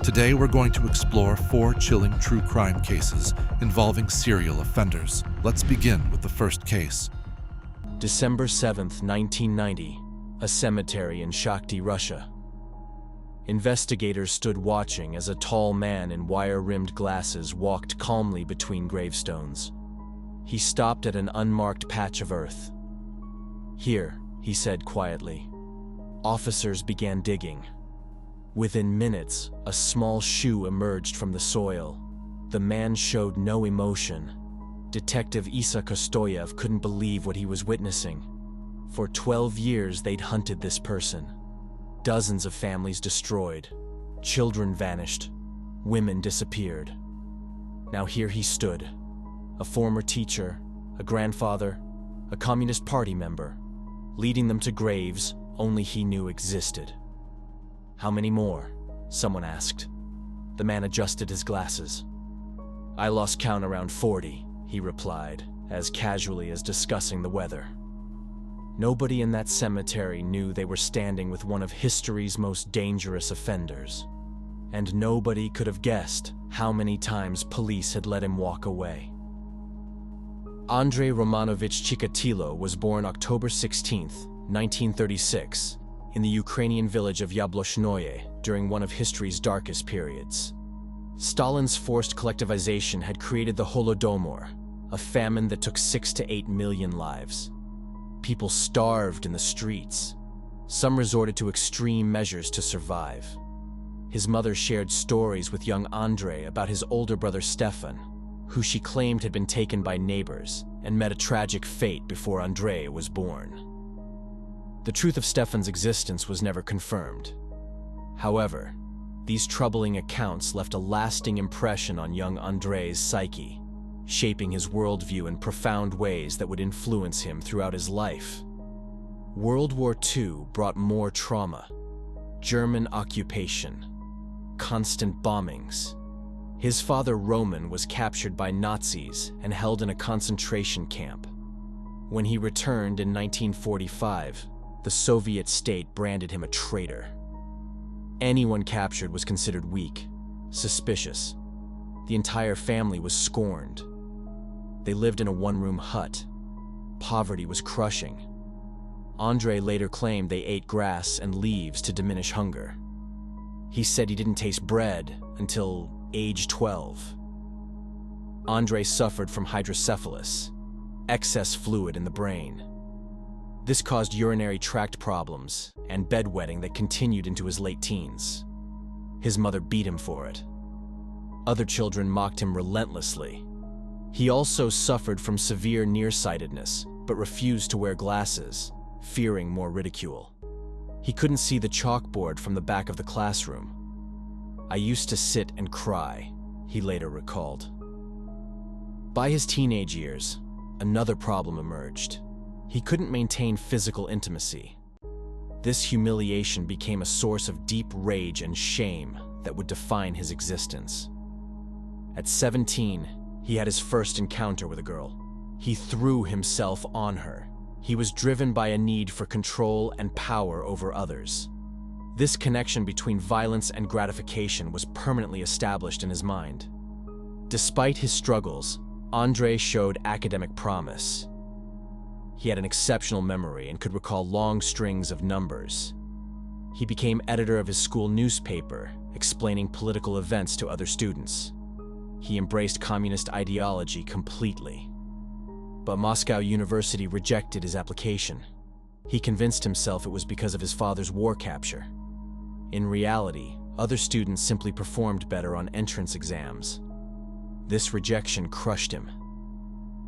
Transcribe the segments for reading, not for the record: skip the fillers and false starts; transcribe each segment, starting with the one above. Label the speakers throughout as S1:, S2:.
S1: Today we're going to explore 4 chilling true crime cases involving serial offenders. Let's begin with the first case.
S2: December 7th, 1990, a cemetery in Shakhty, Russia. Investigators stood watching as a tall man in wire-rimmed glasses walked calmly between gravestones. He stopped at an unmarked patch of earth. "Here," he said quietly. Officers began digging. Within minutes, a small shoe emerged from the soil. The man showed no emotion. Detective Isa Kostoyev couldn't believe what he was witnessing. For 12 years, they'd hunted this person. Dozens of families destroyed. Children vanished. Women disappeared. Now here he stood, a former teacher, a grandfather, a Communist Party member, leading them to graves only he knew existed. "How many more?" someone asked. The man adjusted his glasses. "I lost count around 40, he replied, as casually as discussing the weather. Nobody in that cemetery knew they were standing with one of history's most dangerous offenders. And nobody could have guessed how many times police had let him walk away. Andrei Romanovich Chikatilo was born October 16, 1936, in the Ukrainian village of Yablochnoye during one of history's darkest periods. Stalin's forced collectivization had created the Holodomor, a famine that took 6 to 8 million lives. People starved in the streets. Some resorted to extreme measures to survive. His mother shared stories with young Andrei about his older brother Stefan, who she claimed had been taken by neighbors and met a tragic fate before Andrei was born. The truth of Stefan's existence was never confirmed. However, these troubling accounts left a lasting impression on young Andrei's psyche, shaping his worldview in profound ways that would influence him throughout his life. World War II brought more trauma: German occupation, constant bombings. His father Roman was captured by Nazis and held in a concentration camp. When he returned in 1945, the Soviet state branded him a traitor. Anyone captured was considered weak, suspicious. The entire family was scorned. They lived in a one-room hut. Poverty was crushing. Andrei later claimed they ate grass and leaves to diminish hunger. He said he didn't taste bread until age 12. Andrei suffered from hydrocephalus, excess fluid in the brain. This caused urinary tract problems and bedwetting that continued into his late teens. His mother beat him for it. Other children mocked him relentlessly. He also suffered from severe nearsightedness, but refused to wear glasses, fearing more ridicule. He couldn't see the chalkboard from the back of the classroom. "I used to sit and cry," he later recalled. By his teenage years, another problem emerged. He couldn't maintain physical intimacy. This humiliation became a source of deep rage and shame that would define his existence. At 17, he had his first encounter with a girl. He threw himself on her. He was driven by a need for control and power over others. This connection between violence and gratification was permanently established in his mind. Despite his struggles, Andrei showed academic promise. He had an exceptional memory and could recall long strings of numbers. He became editor of his school newspaper, explaining political events to other students. He embraced communist ideology completely. But Moscow University rejected his application. He convinced himself it was because of his father's war capture. In reality, other students simply performed better on entrance exams. This rejection crushed him.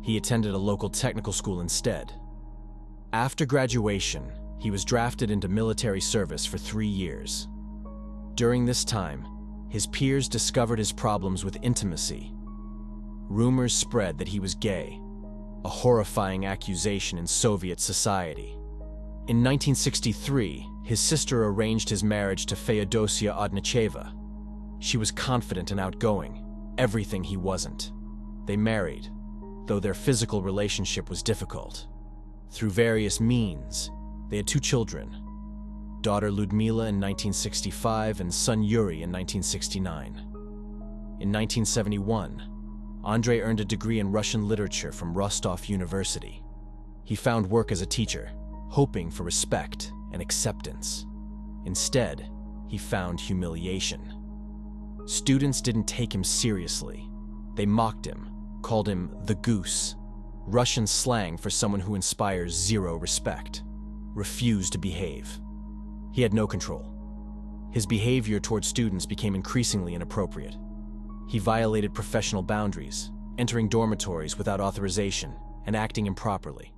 S2: He attended a local technical school instead. After graduation, he was drafted into military service for 3 years. During this time, his peers discovered his problems with intimacy. Rumors spread that he was gay, a horrifying accusation in Soviet society. In 1963, his sister arranged his marriage to Feodosia Odnicheva. She was confident and outgoing, everything he wasn't. They married, though their physical relationship was difficult. Through various means, they had 2 children. daughter Ludmila in 1965 and son Yuri in 1969. In 1971, Andrei earned a degree in Russian literature from Rostov University. He found work as a teacher, hoping for respect and acceptance. Instead, he found humiliation. Students didn't take him seriously. They mocked him, called him the goose, Russian slang for someone who inspires zero respect, refused to behave. He had no control. His behavior toward students became increasingly inappropriate. He violated professional boundaries, entering dormitories without authorization and acting improperly.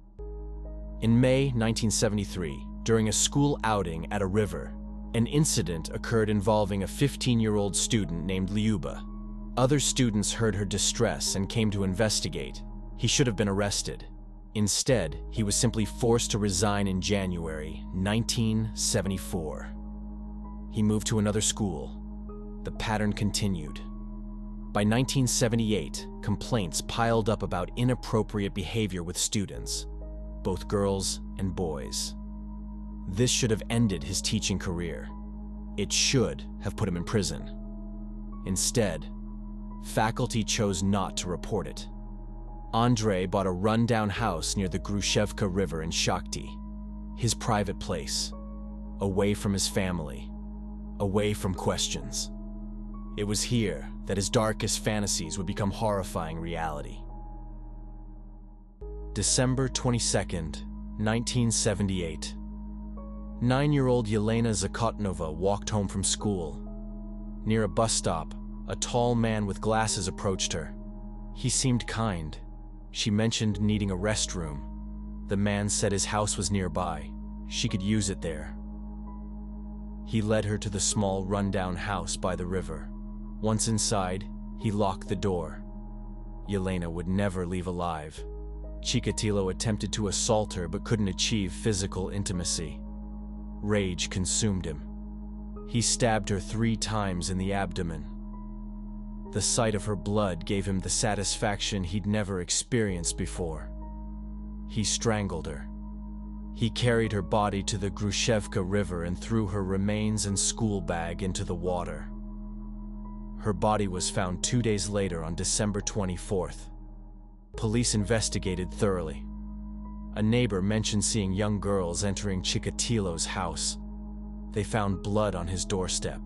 S2: In May 1973, during a school outing at a river, an incident occurred involving a 15-year-old student named Lyuba. Other students heard her distress and came to investigate. He should have been arrested. Instead, he was simply forced to resign in January 1974. He moved to another school. The pattern continued. By 1978, complaints piled up about inappropriate behavior with students, both girls and boys. This should have ended his teaching career. It should have put him in prison. Instead, faculty chose not to report it. Andrei bought a rundown house near the Grushevka River in Shakhty, his private place, away from his family, away from questions. It was here that his darkest fantasies would become horrifying reality. December 22nd, 1978. 9-year-old Yelena Zakotnova walked home from school. Near a bus stop, a tall man with glasses approached her. He seemed kind. She mentioned needing a restroom. The man said his house was nearby. She could use it there. He led her to the small rundown house by the river. Once inside, he locked the door. Yelena would never leave alive. Chikatilo attempted to assault her but couldn't achieve physical intimacy. Rage consumed him. He stabbed her 3 times in the abdomen. The sight of her blood gave him the satisfaction he'd never experienced before. He strangled her. He carried her body to the Grushevka River and threw her remains and school bag into the water. Her body was found 2 days later on December 24th. Police investigated thoroughly. A neighbor mentioned seeing young girls entering Chikatilo's house. They found blood on his doorstep.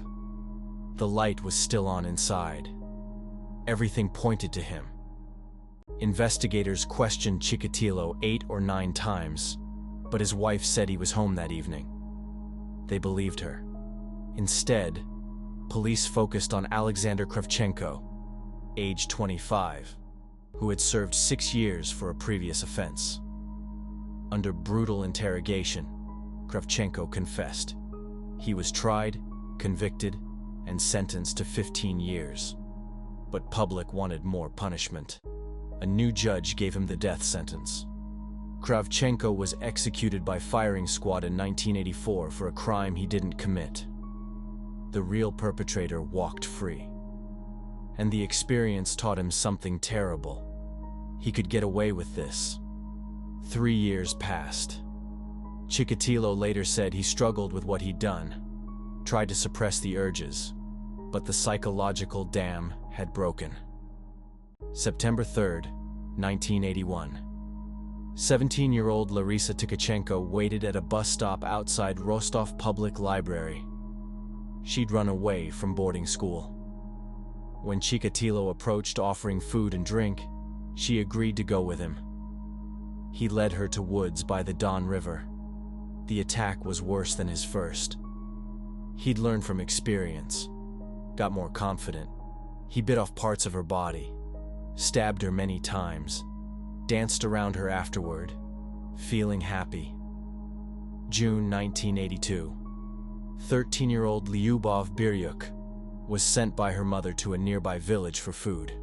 S2: The light was still on inside. Everything pointed to him. Investigators questioned Chikatilo 8 or 9 times, but his wife said he was home that evening. They believed her. Instead, police focused on Alexander Kravchenko, age 25, who had served 6 years for a previous offense. Under brutal interrogation, Kravchenko confessed. He was tried, convicted, and sentenced to 15 years. But public wanted more punishment. A new judge gave him the death sentence. Kravchenko was executed by firing squad in 1984 for a crime he didn't commit. The real perpetrator walked free. And the experience taught him something terrible. He could get away with this. 3 years passed. Chikatilo later said he struggled with what he'd done, tried to suppress the urges, but the psychological dam had broken. September 3rd, 1981. 17-year-old Larisa Tkachenko waited at a bus stop outside Rostov Public Library. She'd run away from boarding school. When Chikatilo approached offering food and drink, she agreed to go with him. He led her to woods by the Don River. The attack was worse than his first. He'd learned from experience, got more confident. He bit off parts of her body, stabbed her many times, danced around her afterward, feeling happy. June 1982. 13-year-old Lyubov Biryuk was sent by her mother to a nearby village for food.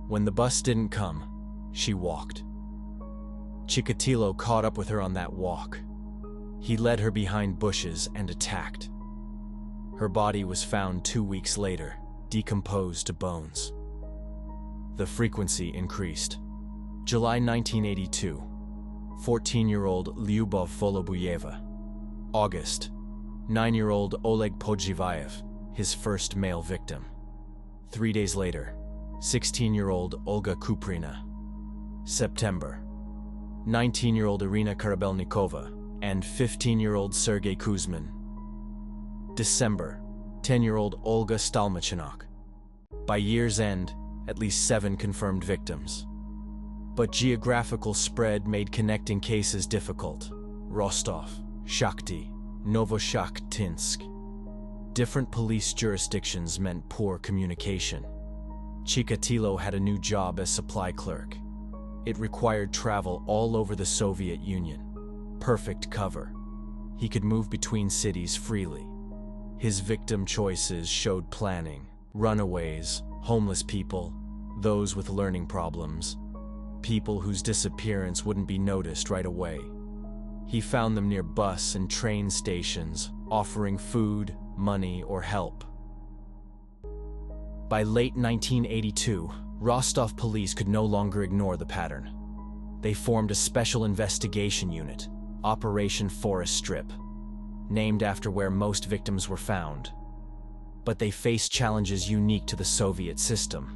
S2: When the bus didn't come, she walked. Chikatilo caught up with her on that walk. He led her behind bushes and attacked. Her body was found 2 weeks later, decomposed to bones. The frequency increased. July 1982. 14-year-old Lyubov Volobuyeva. August. 9-year-old Oleg Podjivayev, his first male victim. 3 days later, 16-year-old Olga Kuprina. September, 19-year-old Irina Karabelnikova and 15-year-old Sergei Kuzmin. December, 10-year-old Olga Stalmachinok. By year's end, at least 7 confirmed victims. But geographical spread made connecting cases difficult. Rostov, Shakhty, Novoshakhtinsk. Different police jurisdictions meant poor communication. Chikatilo had a new job as supply clerk. It required travel all over the Soviet Union. Perfect cover. He could move between cities freely. His victim choices showed planning. Runaways, homeless people, those with learning problems, people whose disappearance wouldn't be noticed right away. He found them near bus and train stations, offering food, money, or help. By late 1982, Rostov police could no longer ignore the pattern. They formed a special investigation unit, Operation Forest Strip, named after where most victims were found. But they faced challenges unique to the Soviet system.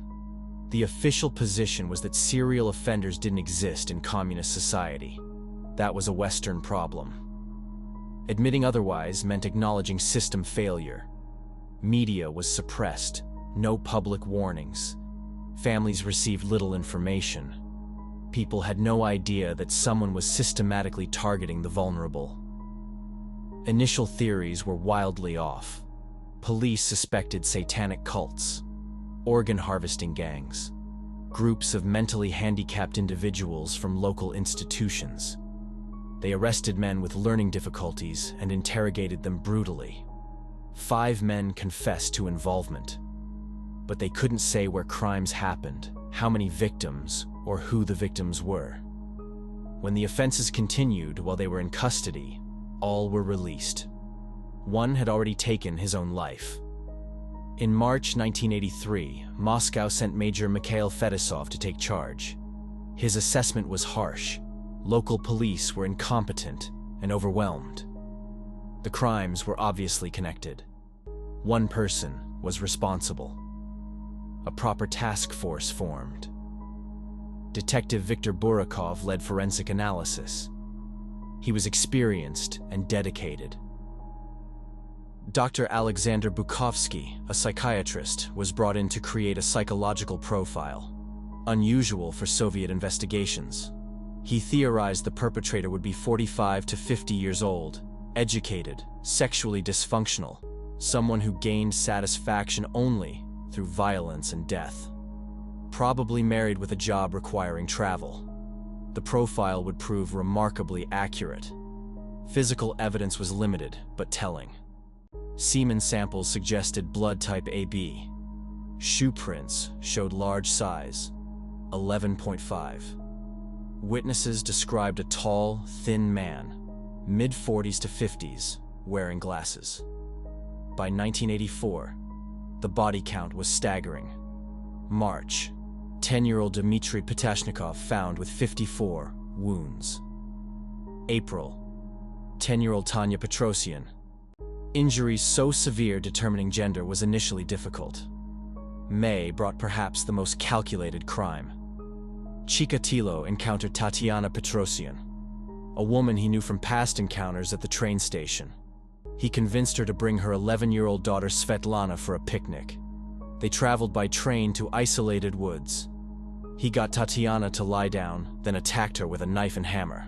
S2: The official position was that serial offenders didn't exist in communist society. That was a Western problem. Admitting otherwise meant acknowledging system failure. Media was suppressed, no public warnings. Families received little information. People had no idea that someone was systematically targeting the vulnerable. Initial theories were wildly off. Police suspected satanic cults, organ harvesting gangs, groups of mentally handicapped individuals from local institutions. They arrested men with learning difficulties and interrogated them brutally. 5 men confessed to involvement, but they couldn't say where crimes happened, how many victims, or who the victims were. When the offenses continued while they were in custody, all were released. One had already taken his own life. In March 1983, Moscow sent Major Mikhail Fedosov to take charge. His assessment was harsh. Local police were incompetent and overwhelmed. The crimes were obviously connected. One person was responsible. A proper task force formed. Detective Viktor Burakov led forensic analysis. He was experienced and dedicated. Dr. Alexander Bukovsky, a psychiatrist, was brought in to create a psychological profile, unusual for Soviet investigations. He theorized the perpetrator would be 45 to 50 years old, educated, sexually dysfunctional, someone who gained satisfaction only through violence and death. Probably married with a job requiring travel. The profile would prove remarkably accurate. Physical evidence was limited, but telling. Semen samples suggested blood type AB. Shoe prints showed large size, 11.5. Witnesses described a tall, thin man, mid-40s to 50s, wearing glasses. By 1984, the body count was staggering. March, 10-year-old Dmitry Patashnikov found with 54 wounds. April, 10-year-old Tanya Petrosian. Injuries so severe determining gender was initially difficult. May brought perhaps the most calculated crime. Chikatilo encountered Tatiana Petrosian, a woman he knew from past encounters at the train station. He convinced her to bring her 11-year-old daughter Svetlana for a picnic. They traveled by train to isolated woods. He got Tatiana to lie down, then attacked her with a knife and hammer.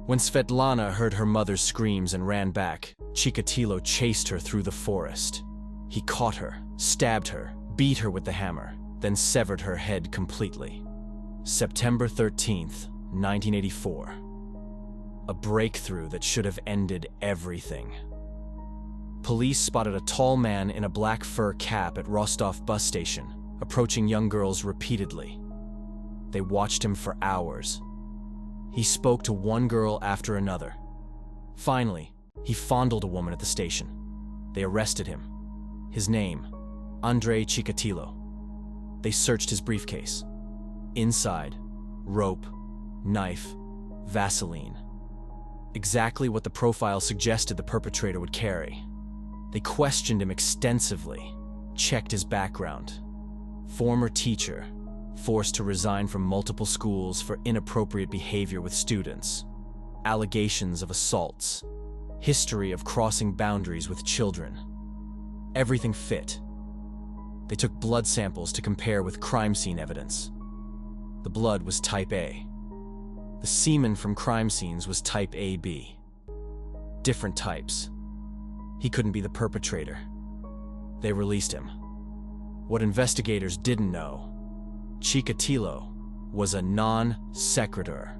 S2: When Svetlana heard her mother's screams and ran back, Chikatilo chased her through the forest. He caught her, stabbed her, beat her with the hammer, then severed her head completely. September 13th, 1984. A breakthrough that should have ended everything. Police spotted a tall man in a black fur cap at Rostov bus station, approaching young girls repeatedly. They watched him for hours. He spoke to one girl after another. Finally, he fondled a woman at the station. They arrested him. His name, Andrei Chikatilo. They searched his briefcase. Inside, rope, knife, Vaseline. Exactly what the profile suggested the perpetrator would carry. They questioned him extensively, checked his background. Former teacher, forced to resign from multiple schools for inappropriate behavior with students. Allegations of assaults. History of crossing boundaries with children. Everything fit. They took blood samples to compare with crime scene evidence. The blood was type A. The semen from crime scenes was type AB. Different types. He couldn't be the perpetrator. They released him. What investigators didn't know, Chikatilo was a non-sequitur,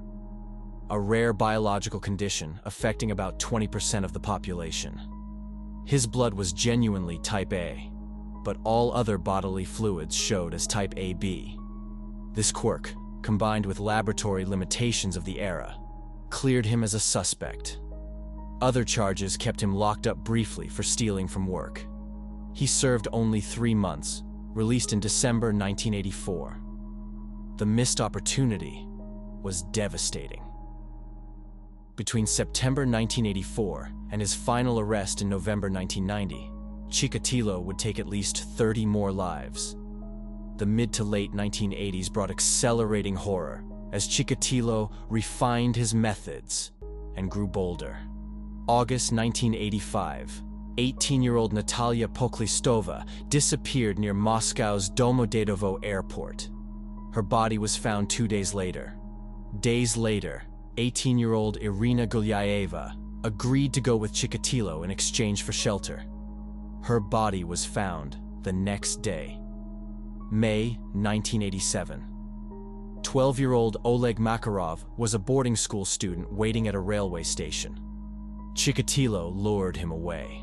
S2: a rare biological condition affecting about 20% of the population. His blood was genuinely type A, but all other bodily fluids showed as type AB. This quirk, combined with laboratory limitations of the era, cleared him as a suspect. Other charges kept him locked up briefly for stealing from work. He served only 3 months, released in December 1984. The missed opportunity was devastating. Between September 1984 and his final arrest in November 1990, Chikatilo would take at least 30 more lives. The mid to late 1980s brought accelerating horror as Chikatilo refined his methods and grew bolder. August 1985, 18-year-old Natalia Poklistova disappeared near Moscow's Domodedovo airport. Her body was found 2 days later. Days later, 18-year-old Irina Gulyaeva agreed to go with Chikatilo in exchange for shelter. Her body was found the next day. May 1987. 12-year-old Oleg Makarov was a boarding school student waiting at a railway station. Chikatilo lured him away.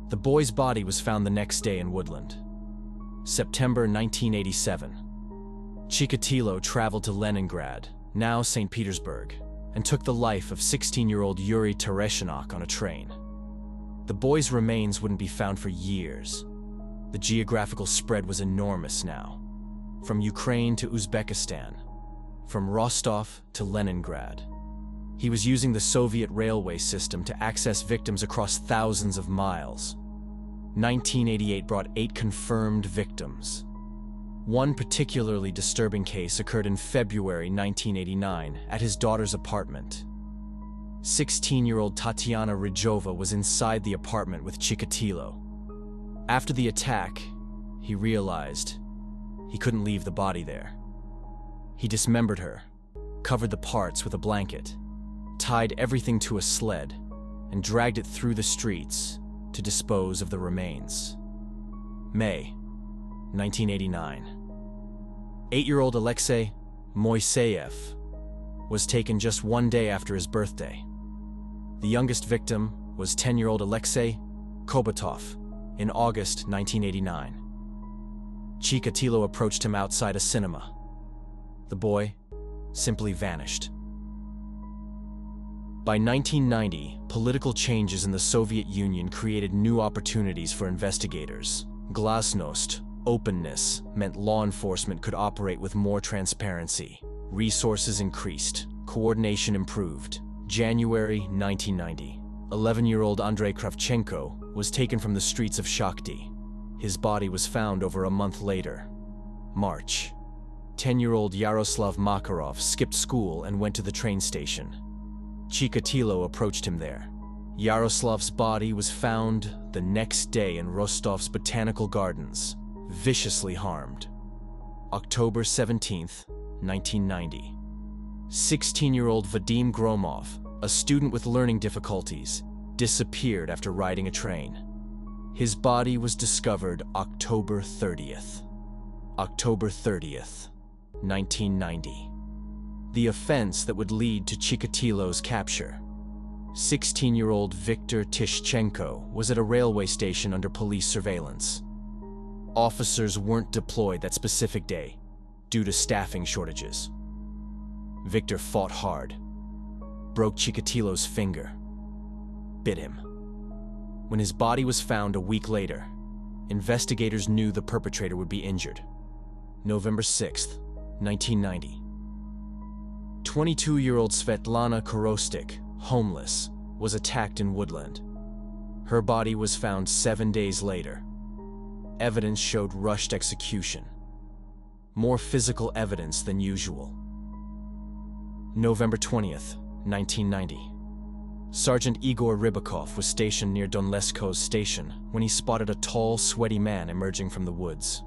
S2: The boy's body was found the next day in Woodland. September 1987. Chikatilo traveled to Leningrad, now St. Petersburg, and took the life of 16-year-old Yuri Tereshinok on a train. The boy's remains wouldn't be found for years. The geographical spread was enormous now. From Ukraine to Uzbekistan, from Rostov to Leningrad. He was using the Soviet railway system to access victims across thousands of miles. 1988 brought 8 confirmed victims. One particularly disturbing case occurred in February 1989 at his daughter's apartment. 16-year-old Tatiana Rijova was inside the apartment with Chikatilo. After the attack, he realized he couldn't leave the body there. He dismembered her, covered the parts with a blanket, tied everything to a sled, and dragged it through the streets to dispose of the remains. May 1989. 8-year-old Alexei Moiseyev was taken just 1 day after his birthday. The youngest victim was 10-year-old Alexei Kobatov in August 1989. Chikatilo approached him outside a cinema. The boy simply vanished. By 1990, political changes in the Soviet Union created new opportunities for investigators. Glasnost, openness, meant law enforcement could operate with more transparency. Resources increased, coordination improved. January 1990. 11-year-old Andrei Kravchenko was taken from the streets of Shakhty. His body was found over a month later. March. 10-year-old Yaroslav Makarov skipped school and went to the train station. Chikatilo approached him there. Yaroslav's body was found the next day in Rostov's botanical gardens, viciously harmed. October 17, 1990. 16-year-old Vadim Gromov, a student with learning difficulties, disappeared after riding a train. His body was discovered October 30th. October 30th, 1990. The offense that would lead to Chikatilo's capture. 16-year-old Viktor Tishchenko was at a railway station under police surveillance. Officers weren't deployed that specific day due to staffing shortages. Viktor fought hard, broke Chikatilo's finger, bit him. When his body was found a week later, investigators knew the perpetrator would be injured. November 6th, 1990. 22-year-old Svetlana Korostik, homeless, was attacked in Woodland. Her body was found 7 days later. Evidence showed rushed execution. More physical evidence than usual. November 20th, 1990. Sergeant Igor Rybakov was stationed near Donlesko's station when he spotted a tall, sweaty man emerging from the woods.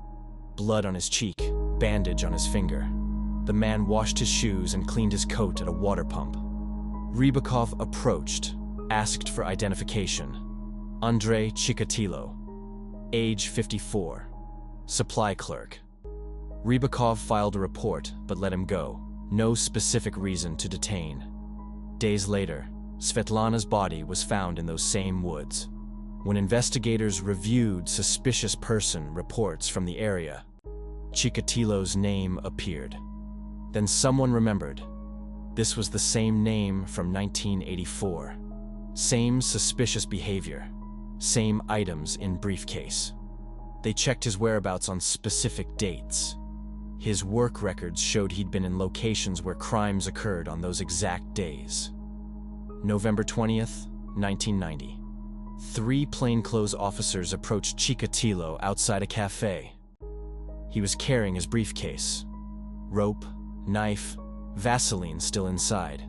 S2: Blood on his cheek, bandage on his finger. The man washed his shoes and cleaned his coat at a water pump. Rybakov approached, asked for identification. Andrei Chikatilo, age 54, supply clerk. Rybakov filed a report but let him go. No specific reason to detain. Days later, Svetlana's body was found in those same woods. When investigators reviewed suspicious person reports from the area, Chikatilo's name appeared. Then someone remembered. This was the same name from 1984. Same suspicious behavior. Same items in briefcase. They checked his whereabouts on specific dates. His work records showed he'd been in locations where crimes occurred on those exact days. November 20th, 1990. 3 plainclothes officers approached Chikatilo outside a cafe. He was carrying his briefcase. Rope, knife, Vaseline still inside.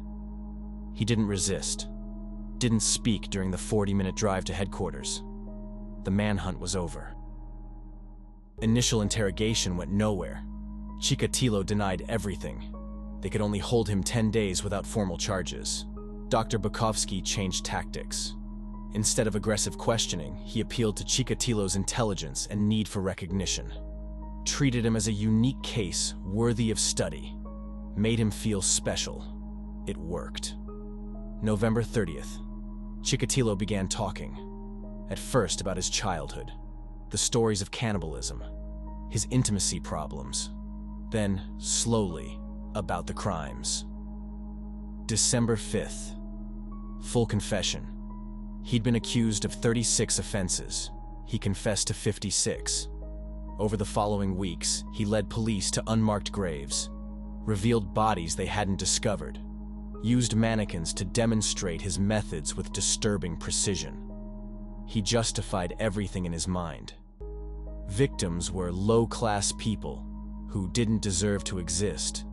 S2: He didn't resist. Didn't speak during the 40-minute drive to headquarters. The manhunt was over. Initial interrogation went nowhere. Chikatilo denied everything. They could only hold him 10 days without formal charges. Dr. Bukovsky changed tactics. Instead of aggressive questioning, he appealed to Chikatilo's intelligence and need for recognition. Treated him as a unique case worthy of study. Made him feel special. It worked. November 30th. Chikatilo began talking. At first about his childhood, the stories of cannibalism, his intimacy problems. Then, slowly, about the crimes. December 5th. Full confession. He'd been accused of 36 offenses. He confessed to 56. Over the following weeks, he led police to unmarked graves, revealed bodies they hadn't discovered, used mannequins to demonstrate his methods with disturbing precision. He justified everything in his mind. Victims were low-class people who didn't deserve to exist,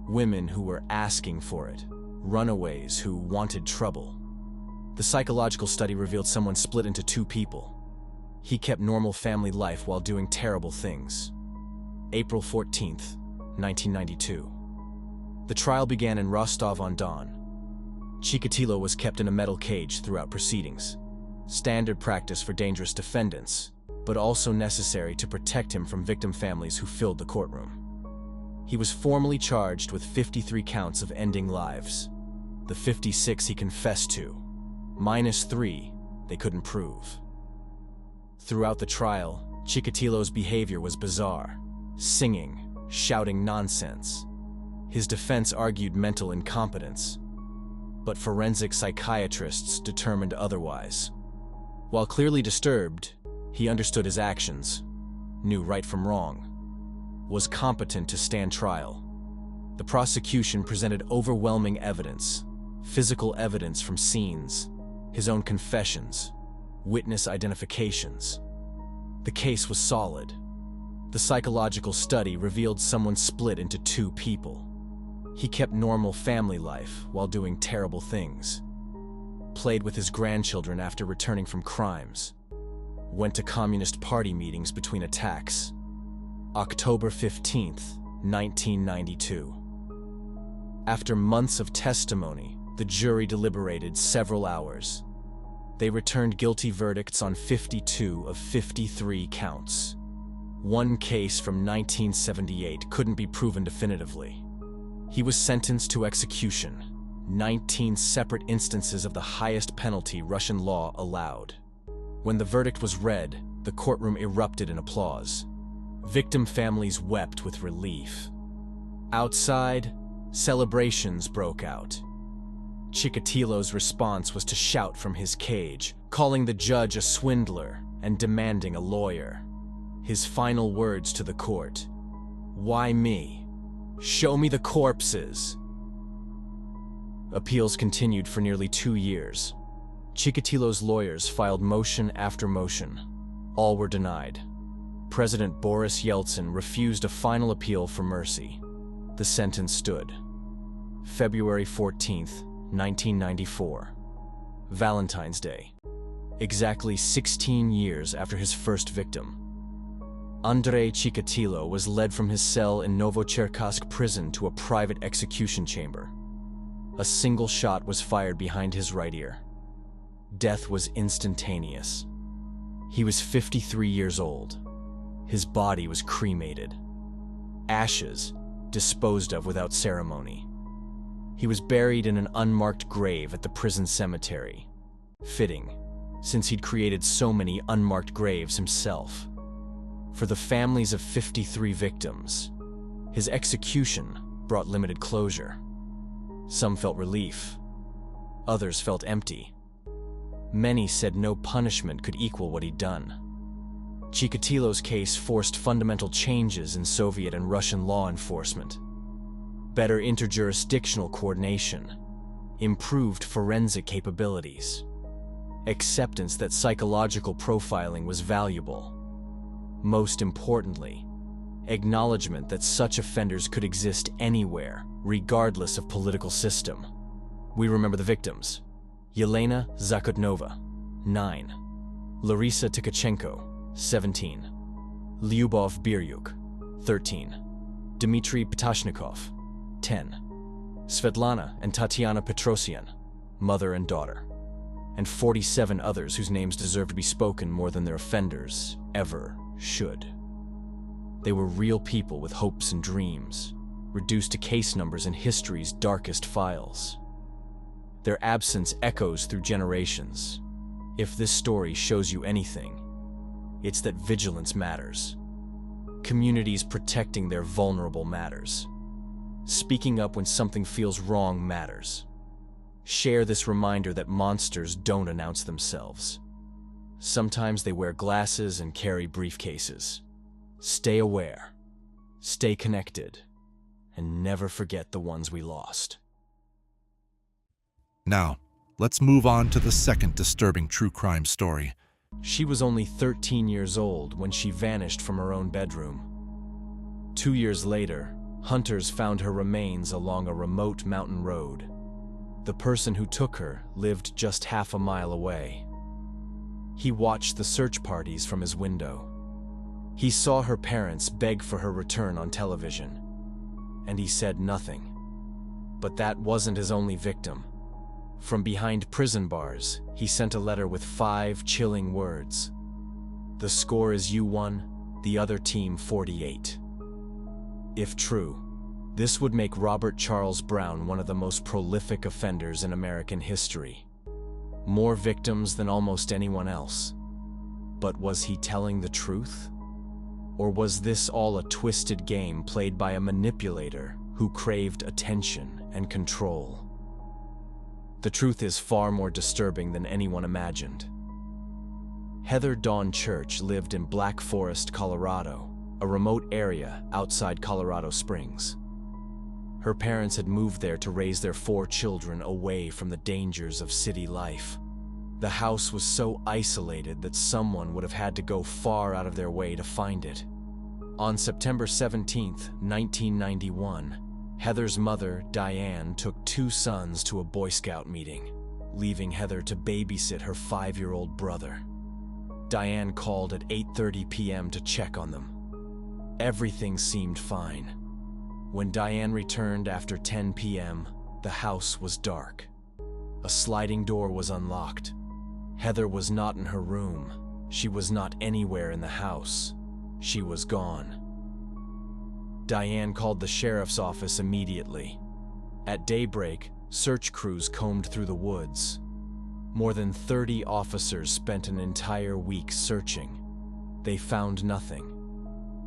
S2: women who were asking for it, runaways who wanted trouble. The psychological study revealed someone split into 2 people. He kept normal family life while doing terrible things. April 14th, 1992. The trial began in Rostov-on-Don. Chikatilo was kept in a metal cage throughout proceedings. Standard practice for dangerous defendants, but also necessary to protect him from victim families who filled the courtroom. He was formally charged with 53 counts of ending lives. The 56 he confessed to, minus 3 they couldn't prove. Throughout the trial, Chikatilo's behavior was bizarre. Singing, shouting nonsense. His defense argued mental incompetence, but forensic psychiatrists determined otherwise. While clearly disturbed, he understood his actions, knew right from wrong, was competent to stand trial. The prosecution presented overwhelming evidence, physical evidence from scenes, his own confessions, witness identifications. The case was solid. The psychological study revealed someone split into 2 people. He kept normal family life while doing terrible things. Played with his grandchildren after returning from crimes. Went to Communist Party meetings between attacks. October 15th, 1992. After months of testimony, the jury deliberated several hours. They returned guilty verdicts on 52 of 53 counts. One case from 1978 couldn't be proven definitively. He was sentenced to execution, 19 separate instances of the highest penalty Russian law allowed. When the verdict was read, the courtroom erupted in applause. Victim families wept with relief. Outside, celebrations broke out. Chikatilo's response was to shout from his cage, calling the judge a swindler and demanding a lawyer. His final words to the court: "Why me? Show me the corpses." Appeals continued for nearly 2 years. Chikatilo's lawyers filed motion after motion. All were denied. President Boris Yeltsin refused a final appeal for mercy. The sentence stood. February 14th, 1994. Valentine's Day. Exactly 16 years after his first victim. Andrei Chikatilo was led from his cell in Novocherkassk prison to a private execution chamber. A single shot was fired behind his right ear. Death was instantaneous. He was 53 years old. His body was cremated. Ashes disposed of without ceremony. He was buried in an unmarked grave at the prison cemetery. Fitting, since he'd created so many unmarked graves himself. For the families of 53 victims, his execution brought limited closure. Some felt relief. Others felt empty. Many said no punishment could equal what he'd done. Chikatilo's case forced fundamental changes in Soviet and Russian law enforcement. Better interjurisdictional coordination, improved forensic capabilities, acceptance that psychological profiling was valuable. Most importantly, acknowledgement that such offenders could exist anywhere, regardless of political system. We remember the victims. Yelena Zakotnova, 9. Larisa Tkachenko, 17. Lyubov Biryuk, 13. Dmitry Ptashnikov, 10. Svetlana and Tatiana Petrosyan, mother and daughter. And 47 others whose names deserve to be spoken more than their offenders ever should. They were real people with hopes and dreams, reduced to case numbers in history's darkest files. Their absence echoes through generations. If this story shows you anything, it's that vigilance matters. Communities protecting their vulnerable matters. Speaking up when something feels wrong matters. Share this reminder that monsters don't announce themselves. Sometimes they wear glasses and carry briefcases. Stay aware, stay connected, and never forget the ones we lost.
S1: Now, let's move on to the second disturbing true crime story.
S2: She was only 13 years old when she vanished from her own bedroom. 2 years later, hunters found her remains along a remote mountain road. The person who took her lived just half a mile away. He watched the search parties from his window. He saw her parents beg for her return on television, and he said nothing. But that wasn't his only victim. From behind prison bars, he sent a letter with 5 chilling words. The score is you 1, the other team 48. If true, this would make Robert Charles Brown one of the most prolific offenders in American history. More victims than almost anyone else. But was he telling the truth? Or was this all a twisted game played by a manipulator who craved attention and control? The truth is far more disturbing than anyone imagined. Heather Dawn Church lived in Black Forest, Colorado, a remote area outside Colorado Springs. Her parents had moved there to raise their 4 children away from the dangers of city life. The house was so isolated that someone would have had to go far out of their way to find it. On September 17, 1991, Heather's mother, Diane, took 2 sons to a Boy Scout meeting, leaving Heather to babysit her 5-year-old brother. Diane called at 8:30 p.m. to check on them. Everything seemed fine. When Diane returned after 10 p.m., the house was dark. A sliding door was unlocked. Heather was not in her room. She was not anywhere in the house. She was gone. Diane called the sheriff's office immediately. At daybreak, search crews combed through the woods. More than 30 officers spent an entire week searching. They found nothing.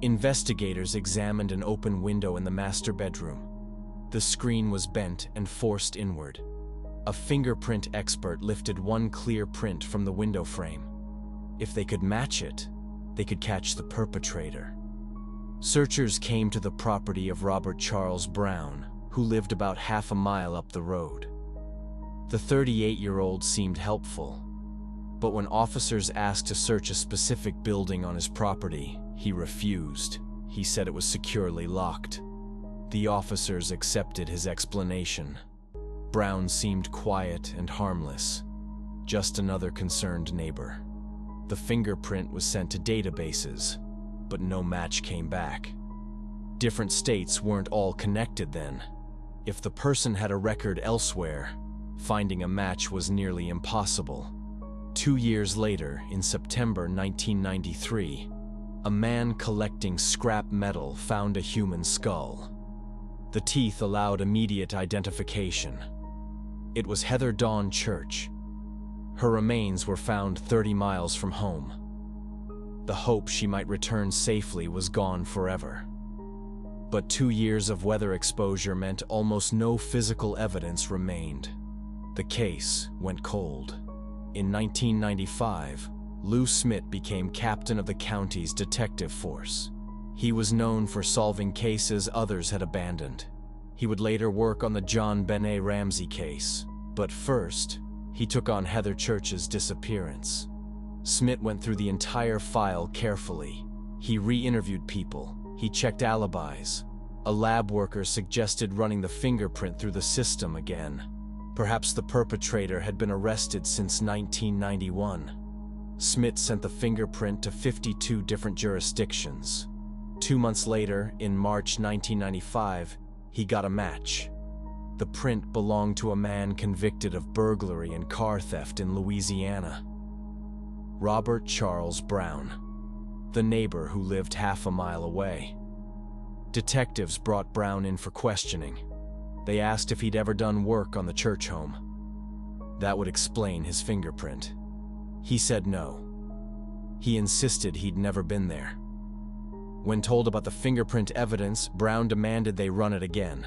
S2: Investigators examined an open window in the master bedroom. The screen was bent and forced inward. A fingerprint expert lifted one clear print from the window frame. If they could match it, they could catch the perpetrator. Searchers came to the property of Robert Charles Brown, who lived about half a mile up the road. The 38-year-old seemed helpful, but when officers asked to search a specific building on his property, he refused. He said it was securely locked. The officers accepted his explanation. Brown seemed quiet and harmless, just another concerned neighbor. The fingerprint was sent to databases, but no match came back. Different states weren't all connected then. If the person had a record elsewhere, finding a match was nearly impossible. 2 years later, in September 1993, a man collecting scrap metal found a human skull. The teeth allowed immediate identification. It was Heather Dawn Church. Her remains were found 30 miles from home. The hope she might return safely was gone forever. But 2 years of weather exposure meant almost no physical evidence remained. The case went cold. In 1995, Lou Smith became captain of the county's detective force. He was known for solving cases others had abandoned. He would later work on the John Benet Ramsey case. But first, he took on Heather Church's disappearance. Smith went through the entire file carefully. He re-interviewed people. He checked alibis. A lab worker suggested running the fingerprint through the system again. Perhaps the perpetrator had been arrested since 1991. Smith sent the fingerprint to 52 different jurisdictions. 2 months later, in March 1995, he got a match. The print belonged to a man convicted of burglary and car theft in Louisiana. Robert Charles Brown, the neighbor who lived half a mile away. Detectives brought Brown in for questioning. They asked if he'd ever done work on the church home. That would explain his fingerprint. He said no. He insisted he'd never been there. When told about the fingerprint evidence, Brown demanded they run it again.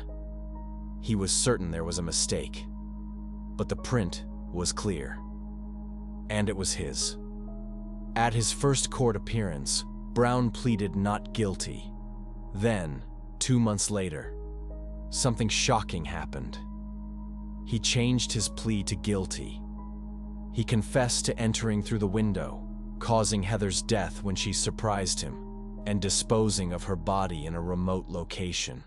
S2: He was certain there was a mistake. But the print was clear. And it was his. At his first court appearance, Brown pleaded not guilty. Then, 2 months later, something shocking happened. He changed his plea to guilty. He confessed to entering through the window, causing Heather's death when she surprised him, and disposing of her body in a remote location.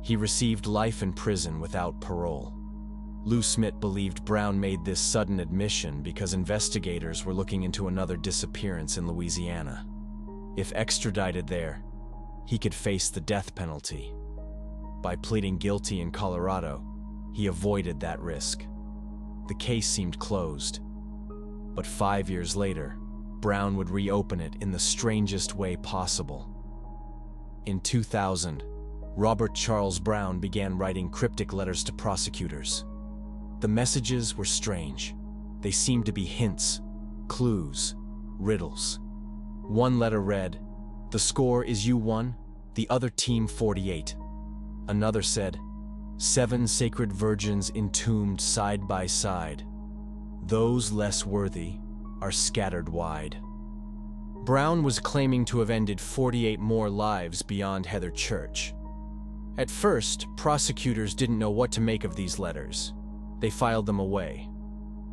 S2: He received life in prison without parole. Lou Smith believed Brown made this sudden admission because investigators were looking into another disappearance in Louisiana. If extradited there, he could face the death penalty. By pleading guilty in Colorado, he avoided that risk. The case seemed closed. But 5 years later, Brown would reopen it in the strangest way possible. In 2000, Robert Charles Brown began writing cryptic letters to prosecutors. The messages were strange. They seemed to be hints, clues, riddles. One letter read, "The score is you 1, the other team 48. Another said, 7 sacred virgins entombed side by side. Those less worthy are scattered wide." Brown was claiming to have ended 48 more lives beyond Heather Church. At first, prosecutors didn't know what to make of these letters. They filed them away.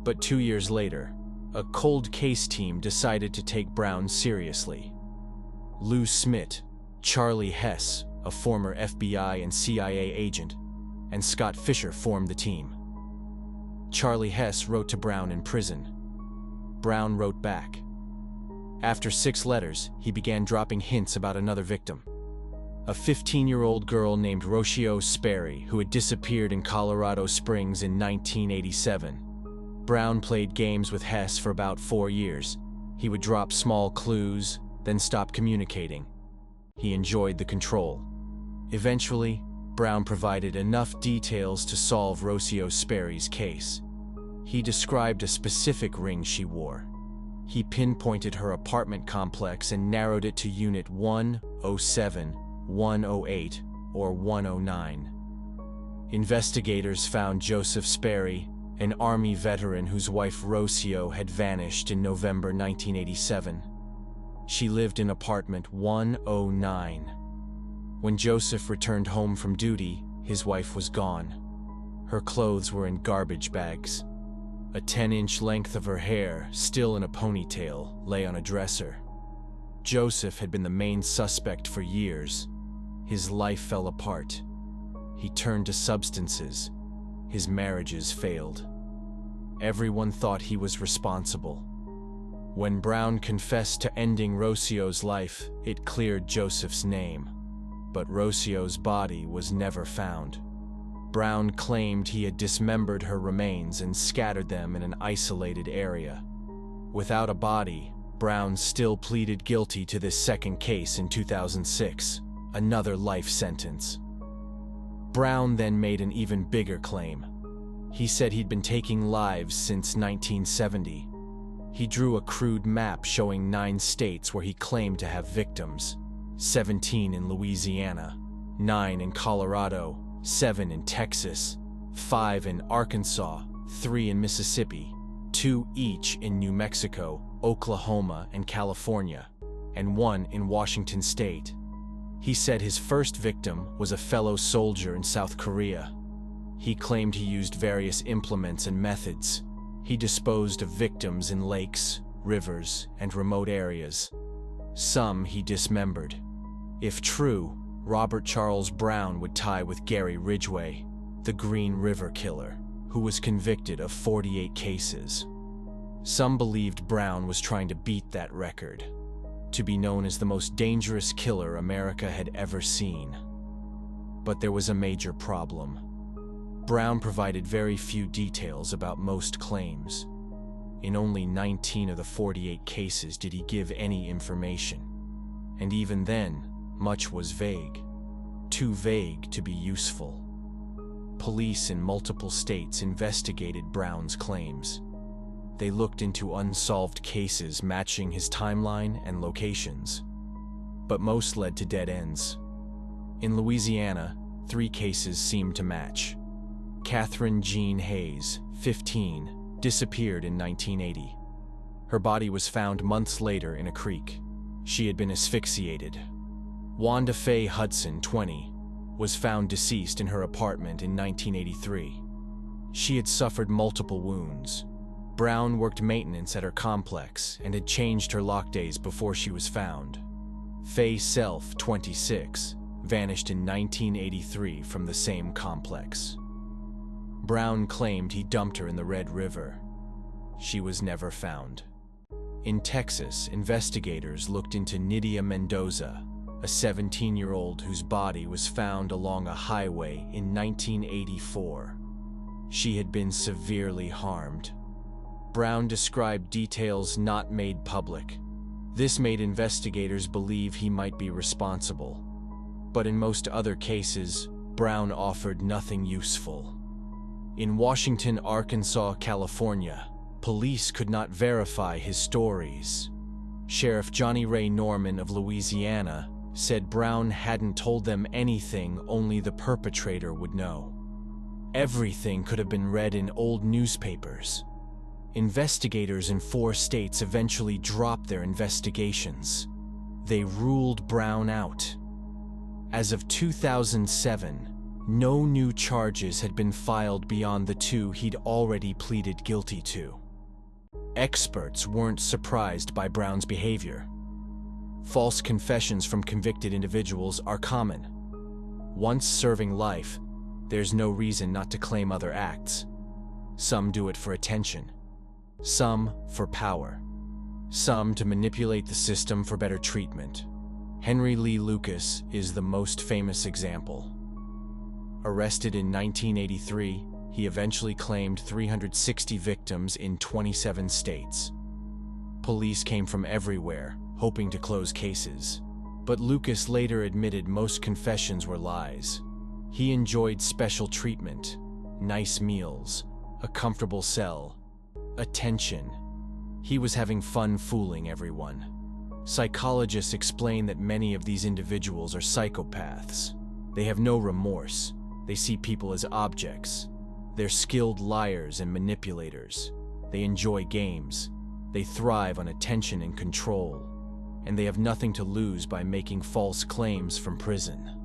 S2: But 2 years later, a cold case team decided to take Brown seriously. Lou Smith, Charlie Hess, a former FBI and CIA agent, and Scott Fisher formed the team. Charlie Hess wrote to Brown in prison. Brown wrote back. After 6 letters, he began dropping hints about another victim. A 15-year-old girl named Rocio Sperry, who had disappeared in Colorado Springs in 1987. Brown played games with Hess for about 4 years. He would drop small clues, then stop communicating. He enjoyed the control. Eventually, Brown provided enough details to solve Rocio Sperry's case. He described a specific ring she wore. He pinpointed her apartment complex and narrowed it to Unit 107, 108, or 109. Investigators found Joseph Sperry, an Army veteran whose wife Rocio had vanished in November 1987. She lived in apartment 109. When Joseph returned home from duty, his wife was gone. Her clothes were in garbage bags. A 10-inch length of her hair, still in a ponytail, lay on a dresser. Joseph had been the main suspect for years. His life fell apart. He turned to substances. His marriages failed. Everyone thought he was responsible. When Brown confessed to ending Rocio's life, it cleared Joseph's name. But Rocio's body was never found. Brown claimed he had dismembered her remains and scattered them in an isolated area. Without a body, Brown still pleaded guilty to this second case in 2006, another life sentence. Brown then made an even bigger claim. He said he'd been taking lives since 1970. He drew a crude map showing 9 states where he claimed to have victims: 17 in Louisiana, 9 in Colorado, 7 in Texas, 5 in Arkansas, 3 in Mississippi, 2 each in New Mexico, Oklahoma, and California, and 1 in Washington state. He said his first victim was a fellow soldier in South Korea. He claimed he used various implements and methods. He disposed of victims in lakes, rivers, and remote areas. Some he dismembered. If true, Robert Charles Brown would tie with Gary Ridgway, the Green River Killer, who was convicted of 48 cases. Some believed Brown was trying to beat that record, to be known as the most dangerous killer America had ever seen. But there was a major problem. Brown provided very few details about most claims. In only 19 of the 48 cases did he give any information. And even then, much was vague. Too vague to be useful. Police in multiple states investigated Brown's claims. They looked into unsolved cases matching his timeline and locations. But most led to dead ends. In Louisiana, 3 cases seemed to match. Catherine Jean Hayes, 15, disappeared in 1980. Her body was found months later in a creek. She had been asphyxiated. Wanda Faye Hudson, 20, was found deceased in her apartment in 1983. She had suffered multiple wounds. Brown worked maintenance at her complex and had changed her lock days before she was found. Faye Self, 26, vanished in 1983 from the same complex. Brown claimed he dumped her in the Red River. She was never found. In Texas, investigators looked into Nydia Mendoza, a 17-year-old whose body was found along a highway in 1984. She had been severely harmed. Brown described details not made public. This made investigators believe he might be responsible. But in most other cases, Brown offered nothing useful. In Washington, Arkansas, California, police could not verify his stories. Sheriff Johnny Ray Norman of Louisiana said Brown hadn't told them anything only the perpetrator would know. Everything could have been read in old newspapers. Investigators in 4 states eventually dropped their investigations. They ruled Brown out. As of 2007, no new charges had been filed beyond the 2 he'd already pleaded guilty to. Experts weren't surprised by Brown's behavior. False confessions from convicted individuals are common. Once serving life, there's no reason not to claim other acts. Some do it for attention. Some for power. Some to manipulate the system for better treatment. Henry Lee Lucas is the most famous example. Arrested in 1983, he eventually claimed 360 victims in 27 states. Police came from everywhere, hoping to close cases. But Lucas later admitted most confessions were lies. He enjoyed special treatment, nice meals, a comfortable cell, attention. He was having fun fooling everyone. Psychologists explain that many of these individuals are psychopaths. They have no remorse. They see people as objects. They're skilled liars and manipulators. They enjoy games. They thrive on attention and control. And they have nothing to lose by making false claims from prison.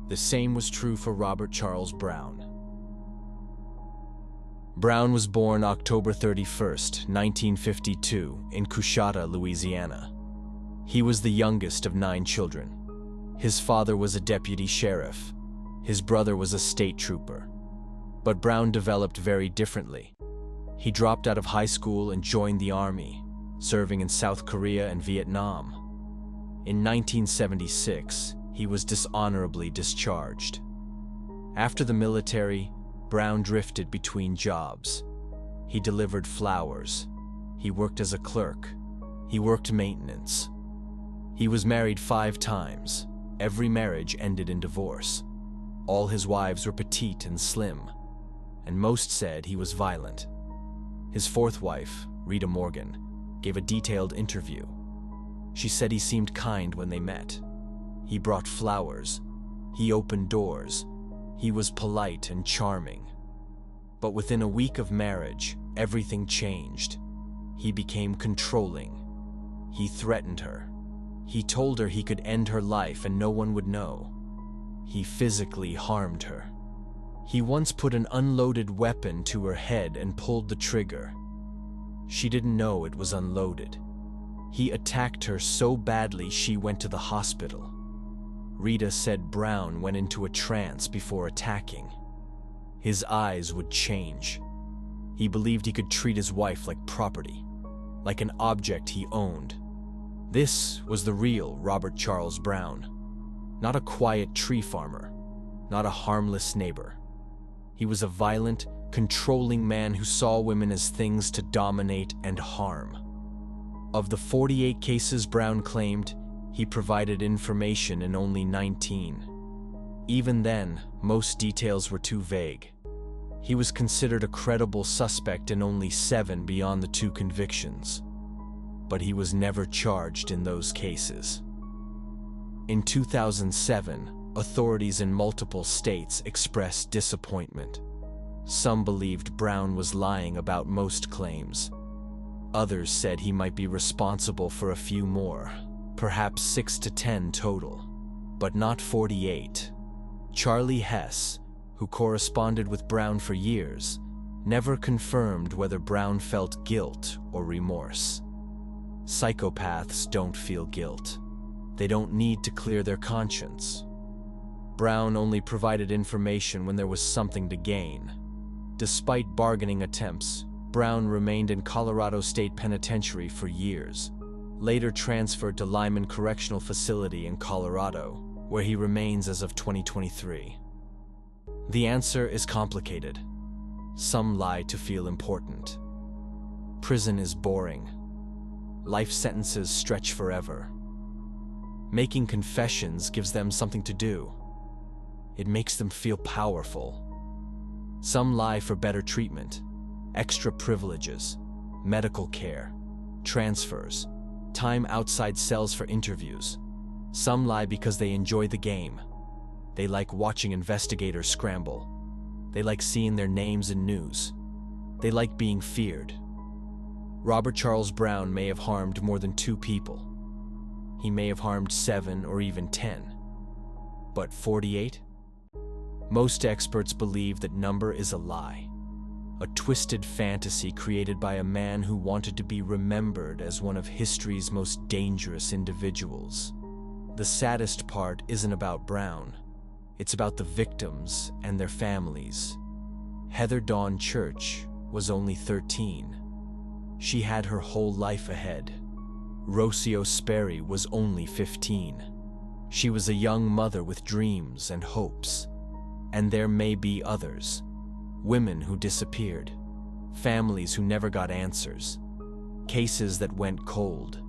S2: The same was true for Robert Charles Brown. Brown was born October 31st, 1952, in Coushatta, Louisiana. He was the youngest of 9 children. His father was a deputy sheriff. His brother was a state trooper. But Brown developed very differently. He dropped out of high school and joined the army, serving in South Korea and Vietnam. In 1976, he was dishonorably discharged. After the military, Brown drifted between jobs. He delivered flowers. He worked as a clerk. He worked maintenance. He was married 5 times. Every marriage ended in divorce. All his wives were petite and slim, and most said he was violent. His 4th wife, Rita Morgan, gave a detailed interview. She said he seemed kind when they met. He brought flowers. He opened doors. He was polite and charming. But within a week of marriage, everything changed. He became controlling. He threatened her. He told her he could end her life and no one would know. He physically harmed her. He once put an unloaded weapon to her head and pulled the trigger. She didn't know it was unloaded. He attacked her so badly she went to the hospital. Rita said Brown went into a trance before attacking. His eyes would change. He believed he could treat his wife like property, like an object he owned. This was the real Robert Charles Brown. Not a quiet tree farmer, not a harmless neighbor. He was a violent, controlling man who saw women as things to dominate and harm. Of the 48 cases Brown claimed, he provided information in only 19. Even then, most details were too vague. He was considered a credible suspect in only 7 beyond the 2 convictions. But he was never charged in those cases. In 2007, authorities in multiple states expressed disappointment. Some believed Brown was lying about most claims. Others said he might be responsible for a few more, perhaps 6 to 10 total, but not 48. Charlie Hess, who corresponded with Brown for years, never confirmed whether Brown felt guilt or remorse. Psychopaths don't feel guilt. They don't need to clear their conscience. Brown only provided information when there was something to gain. Despite bargaining attempts, Brown remained in Colorado State Penitentiary for years, later transferred to Lyman Correctional Facility in Colorado, where he remains as of 2023. The answer is complicated. Some lie to feel important. Prison is boring. Life sentences stretch forever. Making confessions gives them something to do. It makes them feel powerful. Some lie for better treatment, extra privileges, medical care, transfers, time outside cells for interviews. Some lie because they enjoy the game. They like watching investigators scramble. They like seeing their names in news. They like being feared. Robert Charles Brown may have harmed more than 2 people. He may have harmed 7 or even 10. But 48? Most experts believe that number is a lie, a twisted fantasy created by a man who wanted to be remembered as one of history's most dangerous individuals. The saddest part isn't about Brown. It's about the victims and their families. Heather Dawn Church was only 13. She had her whole life ahead. Rocio Sperry was only 15. She was a young mother with dreams and hopes. And there may be others. Women who disappeared. Families who never got answers. Cases that went cold.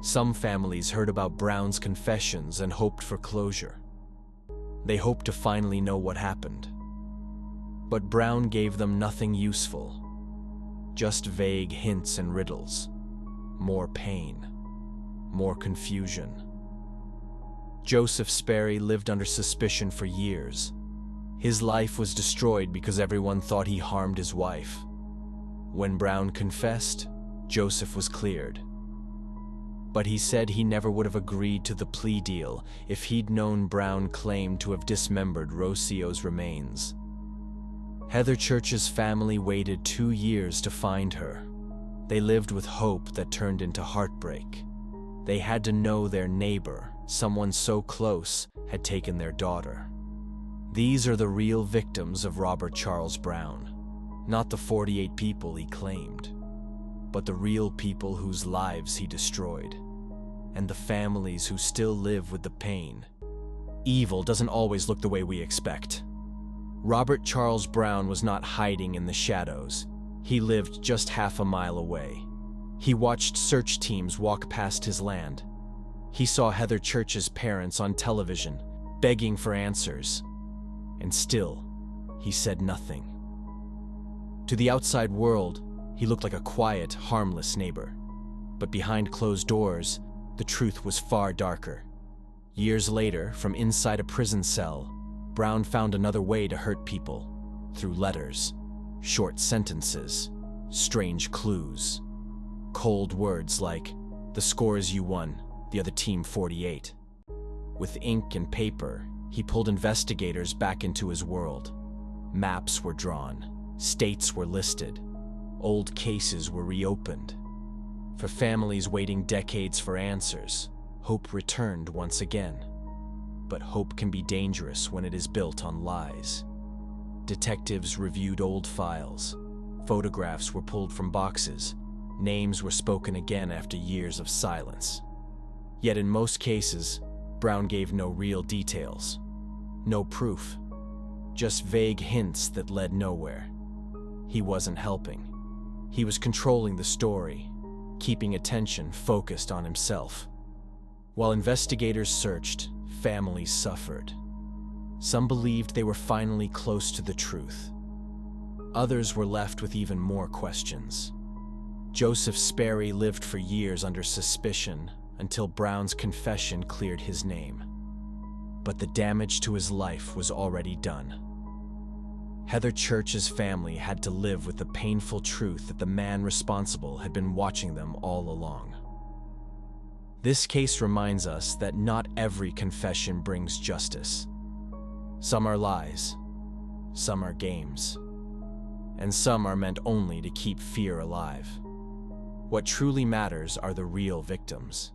S2: Some families heard about Brown's confessions and hoped for closure. They hoped to finally know what happened. But Brown gave them nothing useful. Just vague hints and riddles. More pain. More confusion. Joseph Sperry lived under suspicion for years. His life was destroyed because everyone thought he harmed his wife. When Brown confessed, Joseph was cleared. But he said he never would have agreed to the plea deal if he'd known Brown claimed to have dismembered Rocio's remains. Heather Church's family waited 2 years to find her. They lived with hope that turned into heartbreak. They had to know their neighbor, someone so close, had taken their daughter. These are the real victims of Robert Charles Brown. Not the 48 people he claimed, but the real people whose lives he destroyed, and the families who still live with the pain. Evil doesn't always look the way we expect. Robert Charles Brown was not hiding in the shadows. He lived just half a mile away. He watched search teams walk past his land. He saw Heather Church's parents on television, begging for answers. And still, he said nothing. To the outside world, he looked like a quiet, harmless neighbor. But behind closed doors, the truth was far darker. Years later, from inside a prison cell, Brown found another way to hurt people, through letters, short sentences, strange clues. Cold words like, "The score is you won, the other team 48. With ink and paper, he pulled investigators back into his world. Maps were drawn, states were listed, old cases were reopened. For families waiting decades for answers, hope returned once again. But hope can be dangerous when it is built on lies. Detectives reviewed old files. Photographs were pulled from boxes. Names were spoken again after years of silence. Yet in most cases, Brown gave no real details. No proof. Just vague hints that led nowhere. He wasn't helping. He was controlling the story, keeping attention focused on himself. While investigators searched, families suffered. Some believed they were finally close to the truth. Others were left with even more questions. Joseph Sperry lived for years under suspicion until Brown's confession cleared his name. But the damage to his life was already done. Heather Church's family had to live with the painful truth that the man responsible had been watching them all along. This case reminds us that not every confession brings justice. Some are lies, some are games, and some are meant only to keep fear alive. What truly matters are the real victims,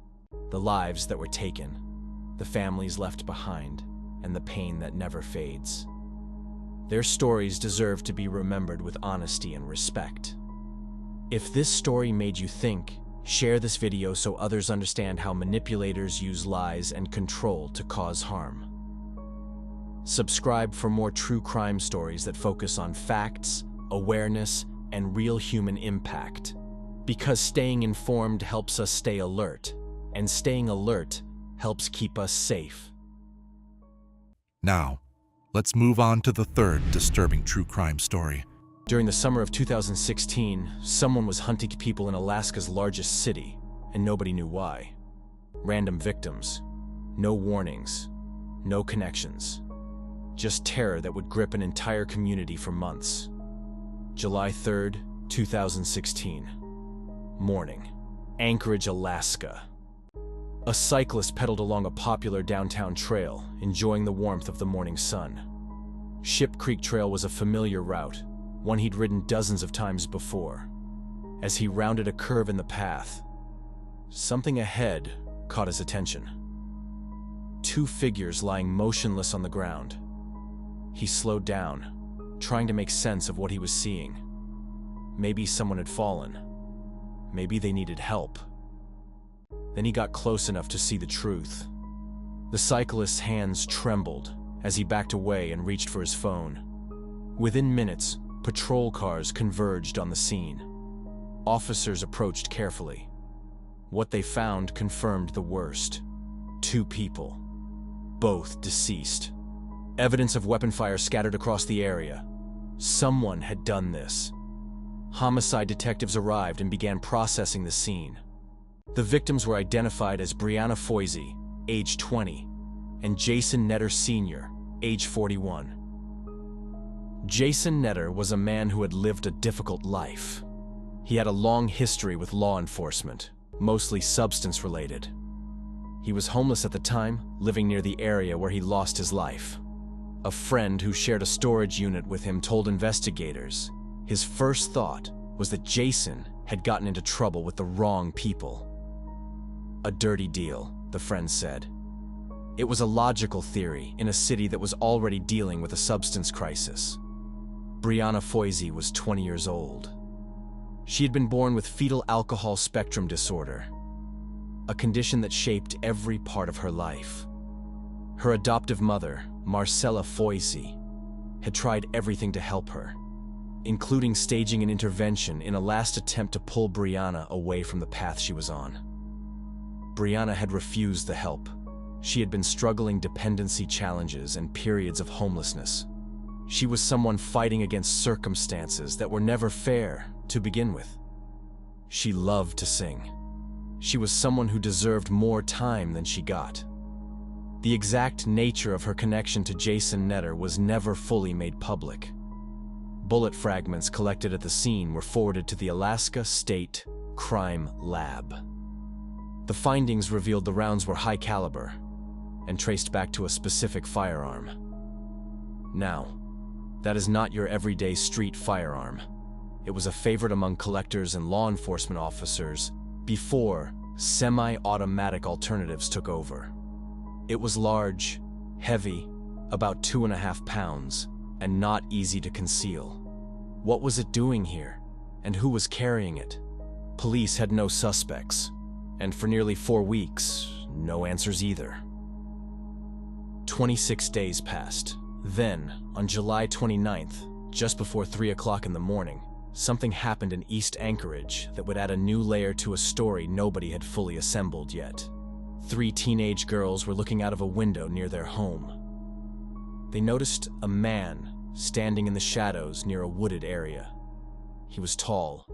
S2: the lives that were taken, the families left behind, and the pain that never fades. Their stories deserve to be remembered with honesty and respect. If this story made you think, share this video so others understand how manipulators use lies and control to cause harm. Subscribe for more true crime stories that focus on facts, awareness, and real human impact. Because staying informed helps us stay alert, and staying alert helps keep us safe.
S1: Now, let's move on to the third disturbing true crime story.
S2: During the summer of 2016, someone was hunting people in Alaska's largest city, and nobody knew why. Random victims, no warnings, no connections. Just terror that would grip an entire community for months. July 3rd, 2016. Morning. Anchorage, Alaska. A cyclist pedaled along a popular downtown trail, enjoying the warmth of the morning sun. Ship Creek Trail was a familiar route, one he'd ridden dozens of times before. As he rounded a curve in the path, something ahead caught his attention. Two figures lying motionless on the ground. He slowed down, trying to make sense of what he was seeing. Maybe someone had fallen. Maybe they needed help. Then he got close enough to see the truth. The cyclist's hands trembled as he backed away and reached for his phone. Within minutes, patrol cars converged on the scene. Officers approached carefully. What they found confirmed the worst. Two people, both deceased. Evidence of weapon fire scattered across the area. Someone had done this. Homicide detectives arrived and began processing the scene. The victims were identified as Brianna Foisey, age 20, and Jason Netter Sr., age 41. Jason Netter was a man who had lived a difficult life. He had a long history with law enforcement, mostly substance-related. He was homeless at the time, living near the area where he lost his life. A friend who shared a storage unit with him told investigators his first thought was that Jason had gotten into trouble with the wrong people. A dirty deal, the friend said. It was a logical theory in a city that was already dealing with a substance crisis. Brianna Foisey was 20 years old. She had been born with fetal alcohol spectrum disorder, a condition that shaped every part of her life. Her adoptive mother, Marcella Foisey, had tried everything to help her, including staging an intervention in a last attempt to pull Brianna away from the path she was on. Brianna had refused the help. She had been struggling dependency challenges and periods of homelessness. She was someone fighting against circumstances that were never fair to begin with. She loved to sing. She was someone who deserved more time than she got. The exact nature of her connection to Jason Netter was never fully made public. Bullet fragments collected at the scene were forwarded to the Alaska State Crime Lab. The findings revealed the rounds were high caliber and traced back to a specific firearm. Now, that is not your everyday street firearm. It was a favorite among collectors and law enforcement officers before semi-automatic alternatives took over. It was large, heavy, about 2.5 pounds, and not easy to conceal. What was it doing here, and who was carrying it? Police had no suspects, and for nearly 4 weeks, no answers either. 26 days passed. Then, on July 29th, just before 3 o'clock in the morning, something happened in East Anchorage that would add a new layer to a story nobody had fully assembled yet. 3 teenage girls were looking out of a window near their home. They noticed a man standing in the shadows near a wooded area. He was tall.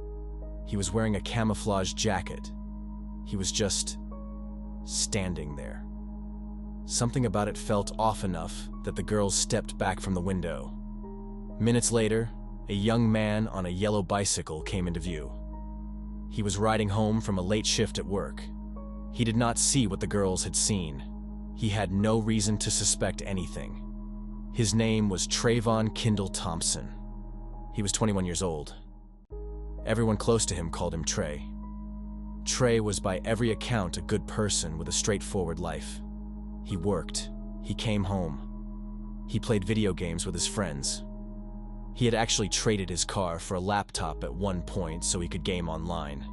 S2: He was wearing a camouflage jacket. He was just standing there. Something about it felt off enough that the girls stepped back from the window. Minutes later, a young man on a yellow bicycle came into view. He was riding home from a late shift at work. He did not see what the girls had seen. He had no reason to suspect anything. His name was Trayvon Kendall Thompson. He was 21 years old. Everyone close to him called him Trey. Trey was by every account a good person with a straightforward life. He worked. He came home. He played video games with his friends. He had actually traded his car for a laptop at one point so he could game online.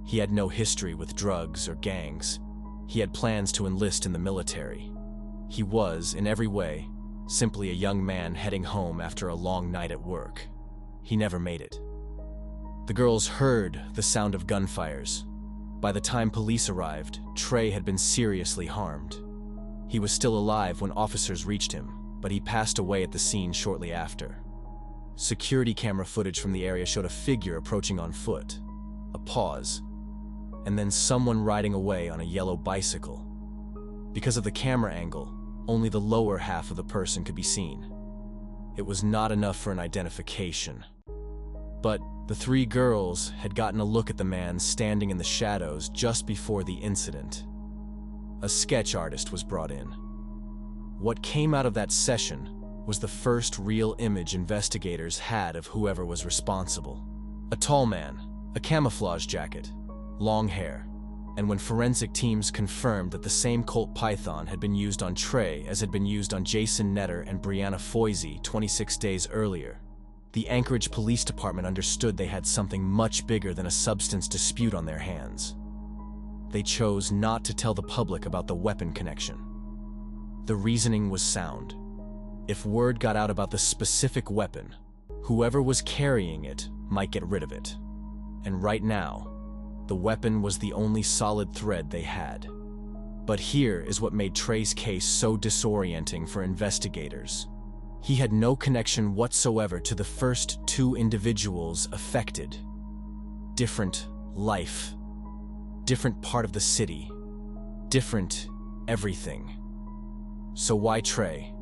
S2: He had no history with drugs or gangs. He had plans to enlist in the military. He was, in every way, simply a young man heading home after a long night at work. He never made it. The girls heard the sound of gunfires. By the time police arrived, Trey had been seriously harmed. He was still alive when officers reached him, but he passed away at the scene shortly after. Security camera footage from the area showed a figure approaching on foot, a pause, and then someone riding away on a yellow bicycle. Because of the camera angle, only the lower half of the person could be seen. It was not enough for an identification. But the 3 girls had gotten a look at the man standing in the shadows just before the incident. A sketch artist was brought in. What came out of that session was the first real image investigators had of whoever was responsible. A tall man, a camouflage jacket, long hair, and when forensic teams confirmed that the same Colt Python had been used on Trey as had been used on Jason Netter and Brianna Foisey 26 days earlier, the Anchorage Police Department understood they had something much bigger than a substance dispute on their hands. They chose not to tell the public about the weapon connection. The reasoning was sound. If word got out about the specific weapon, whoever was carrying it might get rid of it. And right now, the weapon was the only solid thread they had. But here is what made Trey's case so disorienting for investigators. He had no connection whatsoever to the first 2 individuals affected. Different life. Different part of the city. Different everything. So why Trey?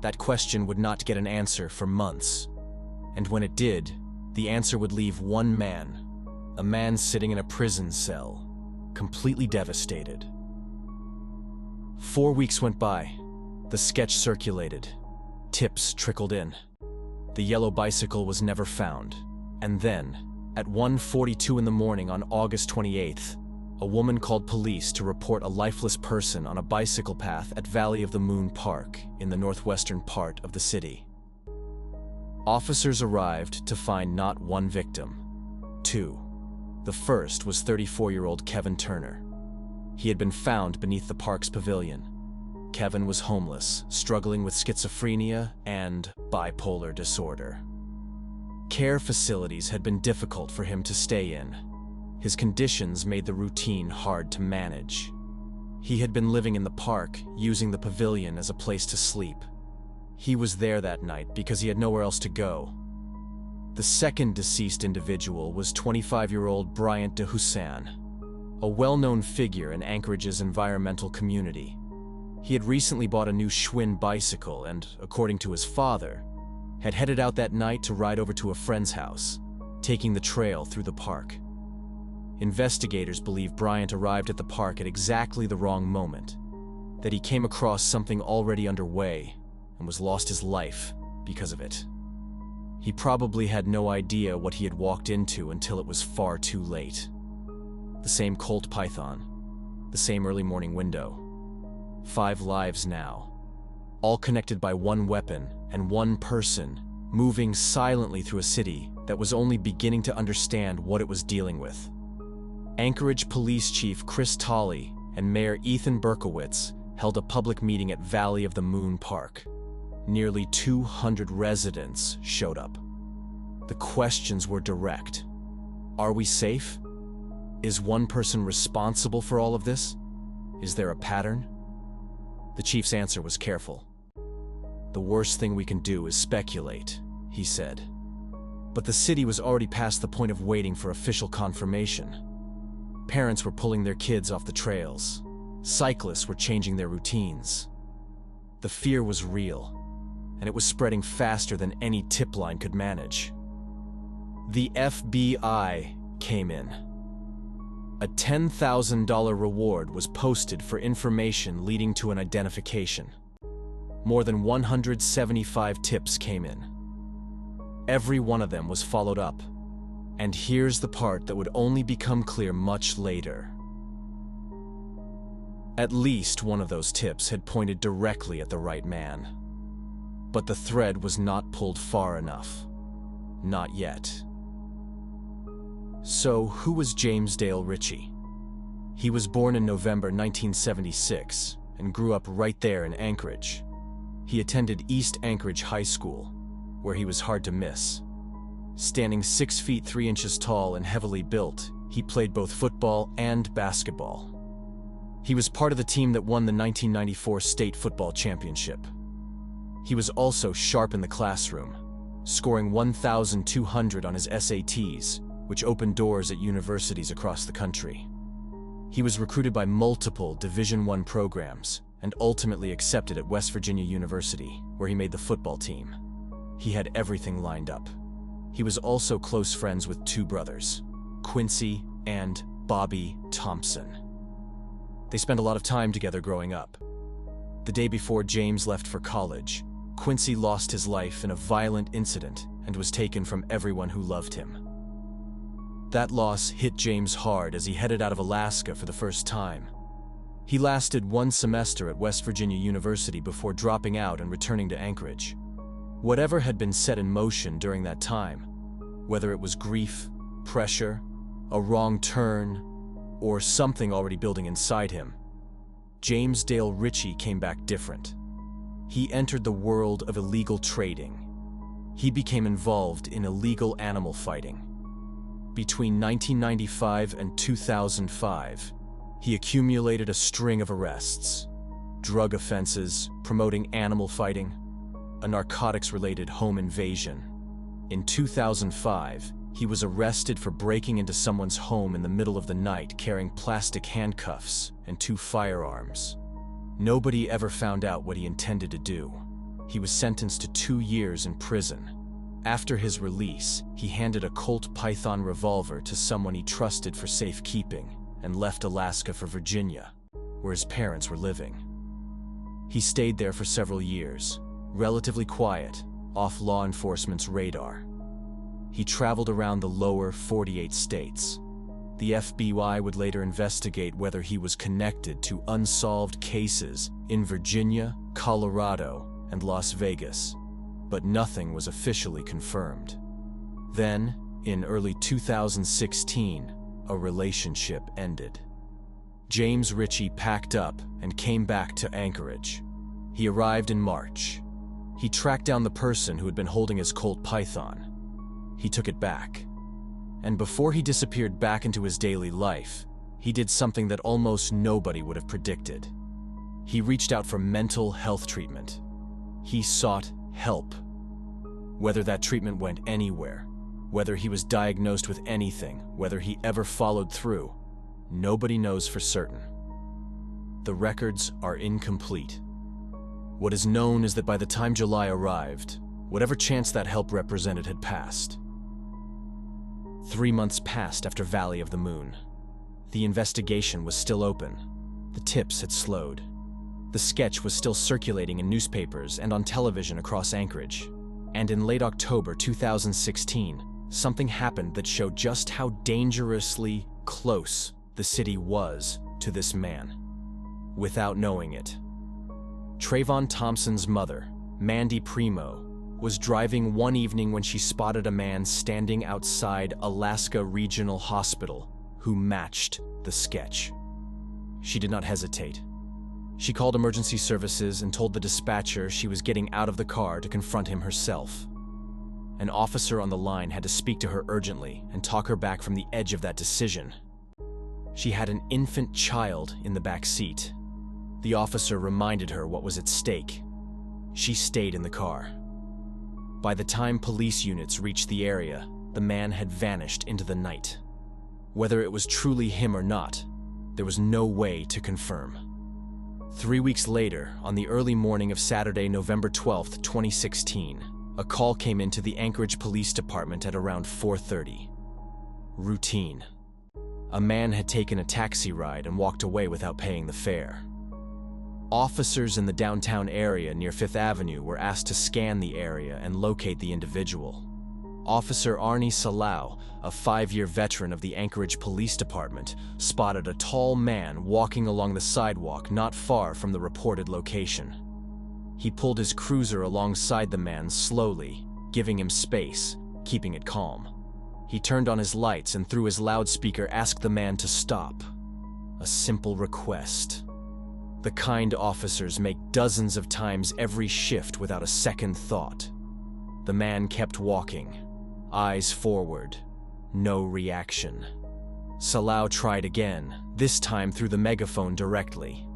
S2: That question would not get an answer for months. And when it did, the answer would leave one man, a man sitting in a prison cell, completely devastated. 4 weeks went by. The sketch circulated. tips trickled in. The yellow bicycle was never found. And then, at 1:42 in the morning on August 28th, a woman called police to report a lifeless person on a bicycle path at Valley of the Moon Park in the northwestern part of the city. Officers arrived to find not one victim, two. The first was 34-year-old Kevin Turner. He had been found beneath the park's pavilion. Kevin was homeless, struggling with schizophrenia and bipolar disorder. Care facilities had been difficult for him to stay in. His conditions made the routine hard to manage. He had been living in the park, using the pavilion as a place to sleep. He was there that night because he had nowhere else to go. The second deceased individual was 25-year-old Bryant DeHussan, a well-known figure in Anchorage's environmental community. He had recently bought a new Schwinn bicycle and, according to his father, had headed out that night to ride over to a friend's house, taking the trail through the park. Investigators believe Bryant arrived at the park at exactly the wrong moment, that he came across something already underway and was lost his life because of it. He probably had no idea what he had walked into until it was far too late. The same Colt Python, the same early morning window. 5 lives now, all connected by one weapon and one person, moving silently through a city that was only beginning to understand what it was dealing with. Anchorage Police Chief Chris Tolley and Mayor Ethan Berkowitz held a public meeting at Valley of the Moon Park. Nearly 200 residents showed up. The questions were direct. Are we safe? Is one person responsible for all of this? Is there a pattern? The chief's answer was careful. The worst thing we can do is speculate, he said. But the city was already past the point of waiting for official confirmation. Parents were pulling their kids off the trails. Cyclists were changing their routines. The fear was real, and it was spreading faster than any tip line could manage. The FBI came in. A $10,000 reward was posted for information leading to an identification. More than 175 tips came in. Every one of them was followed up. And here's the part that would only become clear much later. At least one of those tips had pointed directly at the right man. But the thread was not pulled far enough. Not yet. So, who was James Dale Ritchie? He was born in November 1976 and grew up right there in Anchorage. He attended East Anchorage High School, where he was hard to miss. Standing 6 feet 3 inches tall and heavily built, he played both football and basketball. He was part of the team that won the 1994 state football championship. He was also sharp in the classroom, scoring 1,200 on his SATs, which opened doors at universities across the country. He was recruited by multiple Division I programs and ultimately accepted at West Virginia University, where he made the football team. He had everything lined up. He was also close friends with 2 brothers, Quincy and Bobby Thompson. They spent a lot of time together growing up. The day before James left for college, Quincy lost his life in a violent incident and was taken from everyone who loved him. That loss hit James hard as he headed out of Alaska for the first time. He lasted 1 semester at West Virginia University before dropping out and returning to Anchorage. Whatever had been set in motion during that time, whether it was grief, pressure, a wrong turn, or something already building inside him, James Dale Ritchie came back different. He entered the world of illegal trading. He became involved in illegal animal fighting. Between 1995 and 2005, he accumulated a string of arrests, drug offenses, promoting animal fighting, a narcotics-related home invasion. In 2005, he was arrested for breaking into someone's home in the middle of the night carrying plastic handcuffs and 2 firearms. Nobody ever found out what he intended to do. He was sentenced to 2 years in prison. After his release, he handed a Colt Python revolver to someone he trusted for safekeeping and left Alaska for Virginia, where his parents were living. He stayed there for several years, relatively quiet, off law enforcement's radar. He traveled around the lower 48 states. The FBI would later investigate whether he was connected to unsolved cases in Virginia, Colorado, and Las Vegas, but nothing was officially confirmed. Then, in early 2016, a relationship ended. James Ritchie packed up and came back to Anchorage. He arrived in March. He tracked down the person who had been holding his Colt Python. He took it back. And before he disappeared back into his daily life, he did something that almost nobody would have predicted. He reached out for mental health treatment. He sought help. Whether that treatment went anywhere, whether he was diagnosed with anything, whether he ever followed through, nobody knows for certain. The records are incomplete. What is known is that by the time July arrived, whatever chance that help represented had passed. 3 months passed after Valley of the Moon. The investigation was still open. The tips had slowed. The sketch was still circulating in newspapers and on television across Anchorage. And in late October 2016, something happened that showed just how dangerously close the city was to this man, without knowing it. Trayvon Thompson's mother, Mandy Primo, was driving one evening when she spotted a man standing outside Alaska Regional Hospital who matched the sketch. She did not hesitate. She called emergency services and told the dispatcher she was getting out of the car to confront him herself. An officer on the line had to speak to her urgently and talk her back from the edge of that decision. She had an infant child in the back seat. The officer reminded her what was at stake. She stayed in the car. By the time police units reached the area, the man had vanished into the night. Whether it was truly him or not, there was no way to confirm. 3 weeks later, on the early morning of Saturday, November 12, 2016, a call came into the Anchorage Police Department at around 4:30. Routine. A man had taken a taxi ride and walked away without paying the fare. Officers in the downtown area near Fifth Avenue were asked to scan the area and locate the individual. Officer Arnie Salau, a 5-year veteran of the Anchorage Police Department, spotted a tall man walking along the sidewalk not far from the reported location. He pulled his cruiser alongside the man slowly, giving him space, keeping it calm. He turned on his lights and through his loudspeaker asked the man to stop. A simple request. The kind officers make dozens of times every shift without a second thought. The man kept walking, eyes forward, no reaction. Salau tried again, this time through the megaphone directly.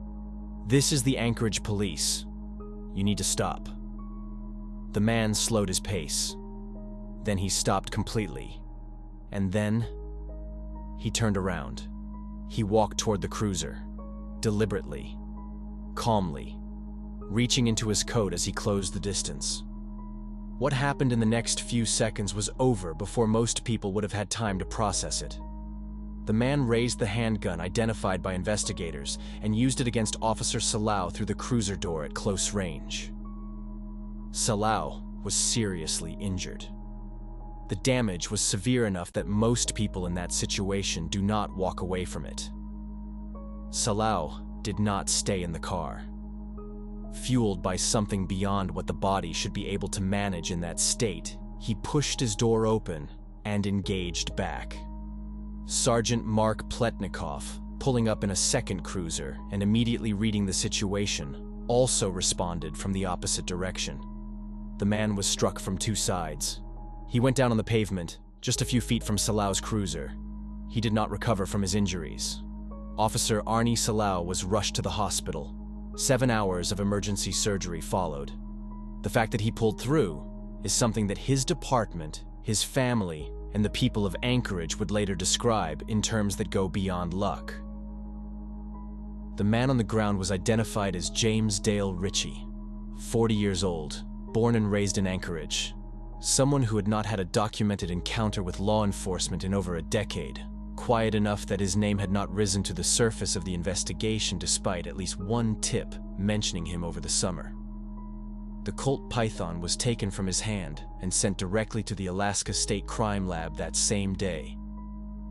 S2: "This is the Anchorage Police. You need to stop." The man slowed his pace. Then he stopped completely. And then, he turned around. He walked toward the cruiser, deliberately, calmly, reaching into his coat as he closed the distance. What happened in the next few seconds was over before most people would have had time to process it. The man raised the handgun identified by investigators and used it against Officer Salau through the cruiser door at close range. Salau was seriously injured. The damage was severe enough that most people in that situation do not walk away from it. Salau did not stay in the car. Fueled by something beyond what the body should be able to manage in that state, he pushed his door open and engaged back. Sergeant Mark Pletnikoff, pulling up in a second cruiser and immediately reading the situation, also responded from the opposite direction. The man was struck from two sides. He went down on the pavement, just a few feet from Salau's cruiser. He did not recover from his injuries. Officer Arnie Salau was rushed to the hospital. 7 hours of emergency surgery followed. The fact that he pulled through is something that his department, his family, and the people of Anchorage would later describe in terms that go beyond luck. The man on the ground was identified as James Dale Ritchie, 40 years old, born and raised in Anchorage. Someone who had not had a documented encounter with law enforcement in over a decade, quiet enough that his name had not risen to the surface of the investigation despite at least one tip mentioning him over the summer. The Colt Python was taken from his hand and sent directly to the Alaska State Crime Lab that same day.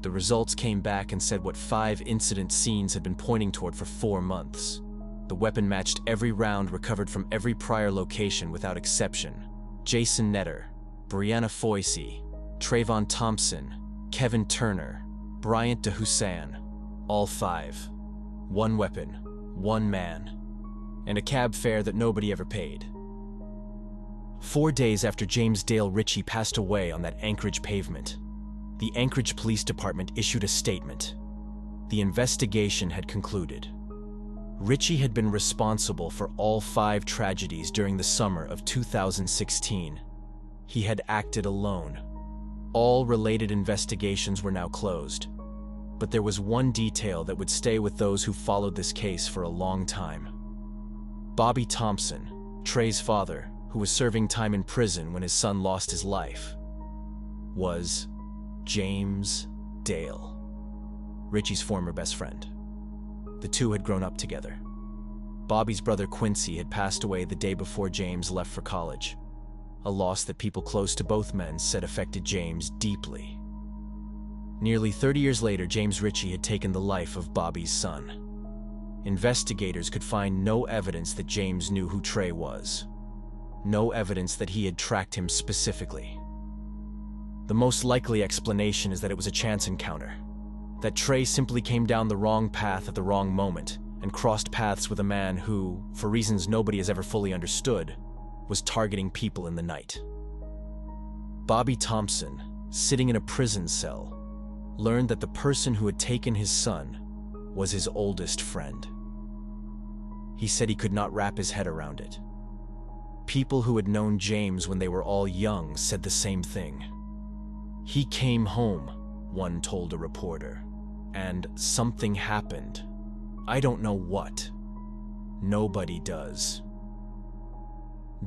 S2: The results came back and said what 5 incident scenes had been pointing toward for 4 months. The weapon matched every round recovered from every prior location without exception. Jason Netter, Brianna Foisey, Trayvon Thompson, Kevin Turner, Bryant DeHussan, all 5. 1 weapon, 1 man, and a cab fare that nobody ever paid. 4 days after James Dale Ritchie passed away on that Anchorage pavement, the Anchorage Police Department issued a statement. The investigation had concluded. Ritchie had been responsible for all 5 tragedies during the summer of 2016. He had acted alone. All related investigations were now closed. But there was one detail that would stay with those who followed this case for a long time. Bobby Thompson, Trey's father, who was serving time in prison when his son lost his life, was James Dale, Ritchie's former best friend. The two had grown up together. Bobby's brother Quincy had passed away the day before James left for college, a loss that people close to both men said affected James deeply. Nearly 30 years later, James Ritchie had taken the life of Bobby's son. Investigators could find no evidence that James knew who Trey was. No evidence that he had tracked him specifically. The most likely explanation is that it was a chance encounter. That Trey simply came down the wrong path at the wrong moment and crossed paths with a man who, for reasons nobody has ever fully understood, was targeting people in the night. Bobby Thompson, sitting in a prison cell, learned that the person who had taken his son was his oldest friend. He said he could not wrap his head around it. People who had known James when they were all young said the same thing. He came home, one told a reporter, and something happened. I don't know what. Nobody does.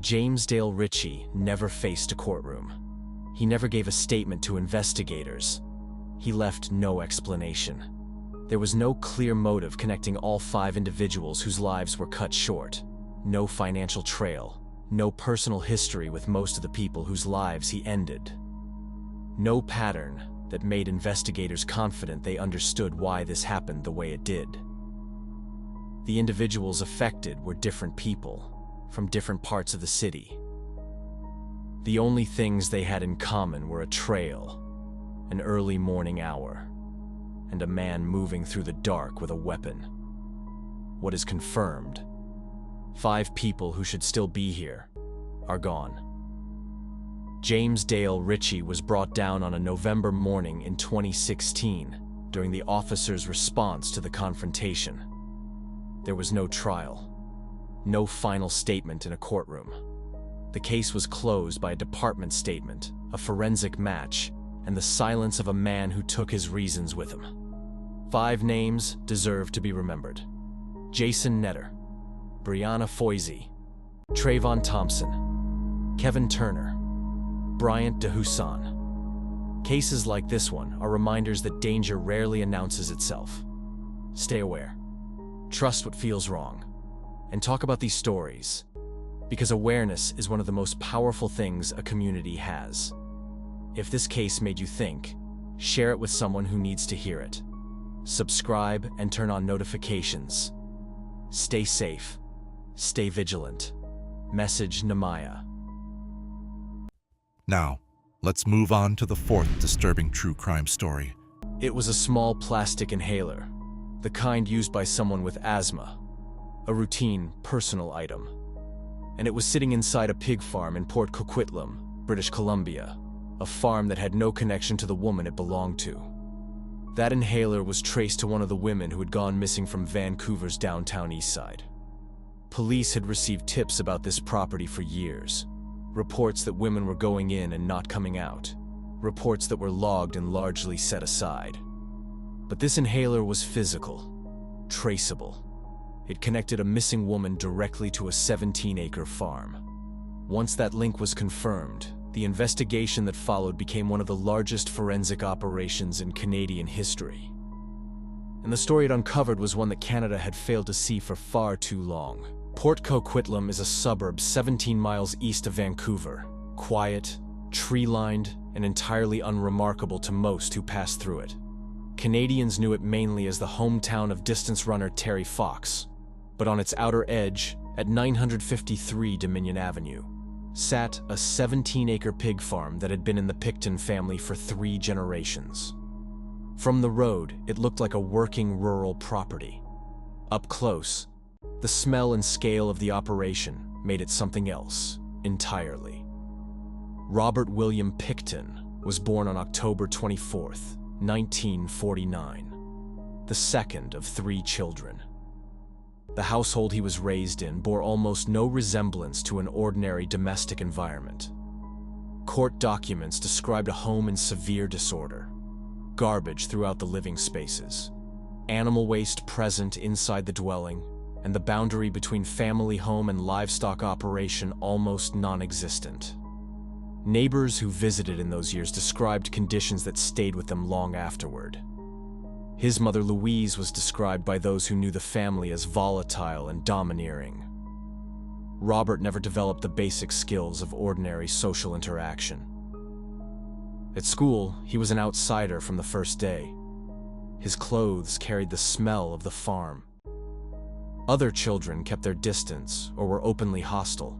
S2: James Dale Ritchie never faced a courtroom. He never gave a statement to investigators. He left no explanation. There was no clear motive connecting all 5 individuals whose lives were cut short. No financial trail. No personal history with most of the people whose lives he ended. No pattern that made investigators confident they understood why this happened the way it did. The individuals affected were different people, from different parts of the city. The only things they had in common were a trail, an early morning hour, and a man moving through the dark with a weapon. What is confirmed: 5 people who should still be here are gone. James Dale Ritchie was brought down on a November morning in 2016 during the officers' response to the confrontation. There was no trial, no final statement in a courtroom. The case was closed by a department statement, a forensic match, and the silence of a man who took his reasons with him. 5 names deserve to be remembered: Jason Netter, Brianna Foisey, Trayvon Thompson, Kevin Turner, Bryant DeHussan. Cases like this one are reminders that danger rarely announces itself. Stay aware. Trust what feels wrong. And talk about these stories, because awareness is one of the most powerful things a community has. If this case made you think, share it with someone who needs to hear it. Subscribe and turn on notifications. Stay safe. Stay vigilant. Message Namaya.
S1: Now, let's move on to the 4th disturbing true crime story.
S2: It was a small plastic inhaler, the kind used by someone with asthma, a routine, personal item. And it was sitting inside a pig farm in Port Coquitlam, British Columbia, a farm that had no connection to the woman it belonged to. That inhaler was traced to one of the women who had gone missing from Vancouver's downtown east side. Police had received tips about this property for years. Reports that women were going in and not coming out. Reports that were logged and largely set aside. But this inhaler was physical, traceable. It connected a missing woman directly to a 17-acre farm. Once that link was confirmed, the investigation that followed became one of the largest forensic operations in Canadian history. And the story it uncovered was one that Canada had failed to see for far too long. Port Coquitlam is a suburb 17 miles east of Vancouver, quiet, tree-lined, and entirely unremarkable to most who pass through it. Canadians knew it mainly as the hometown of distance runner Terry Fox, but on its outer edge, at 953 Dominion Avenue, sat a 17-acre pig farm that had been in the Picton family for 3 generations. From the road, it looked like a working rural property. Up close, the smell and scale of the operation made it something else entirely. Robert William Picton was born on October 24, 1949, the second of 3 children. The household he was raised in bore almost no resemblance to an ordinary domestic environment. Court documents described a home in severe disorder, garbage throughout the living spaces, animal waste present inside the dwelling, and the boundary between family home and livestock operation almost non-existent. Neighbors who visited in those years described conditions that stayed with them long afterward. His mother Louise was described by those who knew the family as volatile and domineering. Robert never developed the basic skills of ordinary social interaction. At school, he was an outsider from the first day. His clothes carried the smell of the farm. Other children kept their distance or were openly hostile.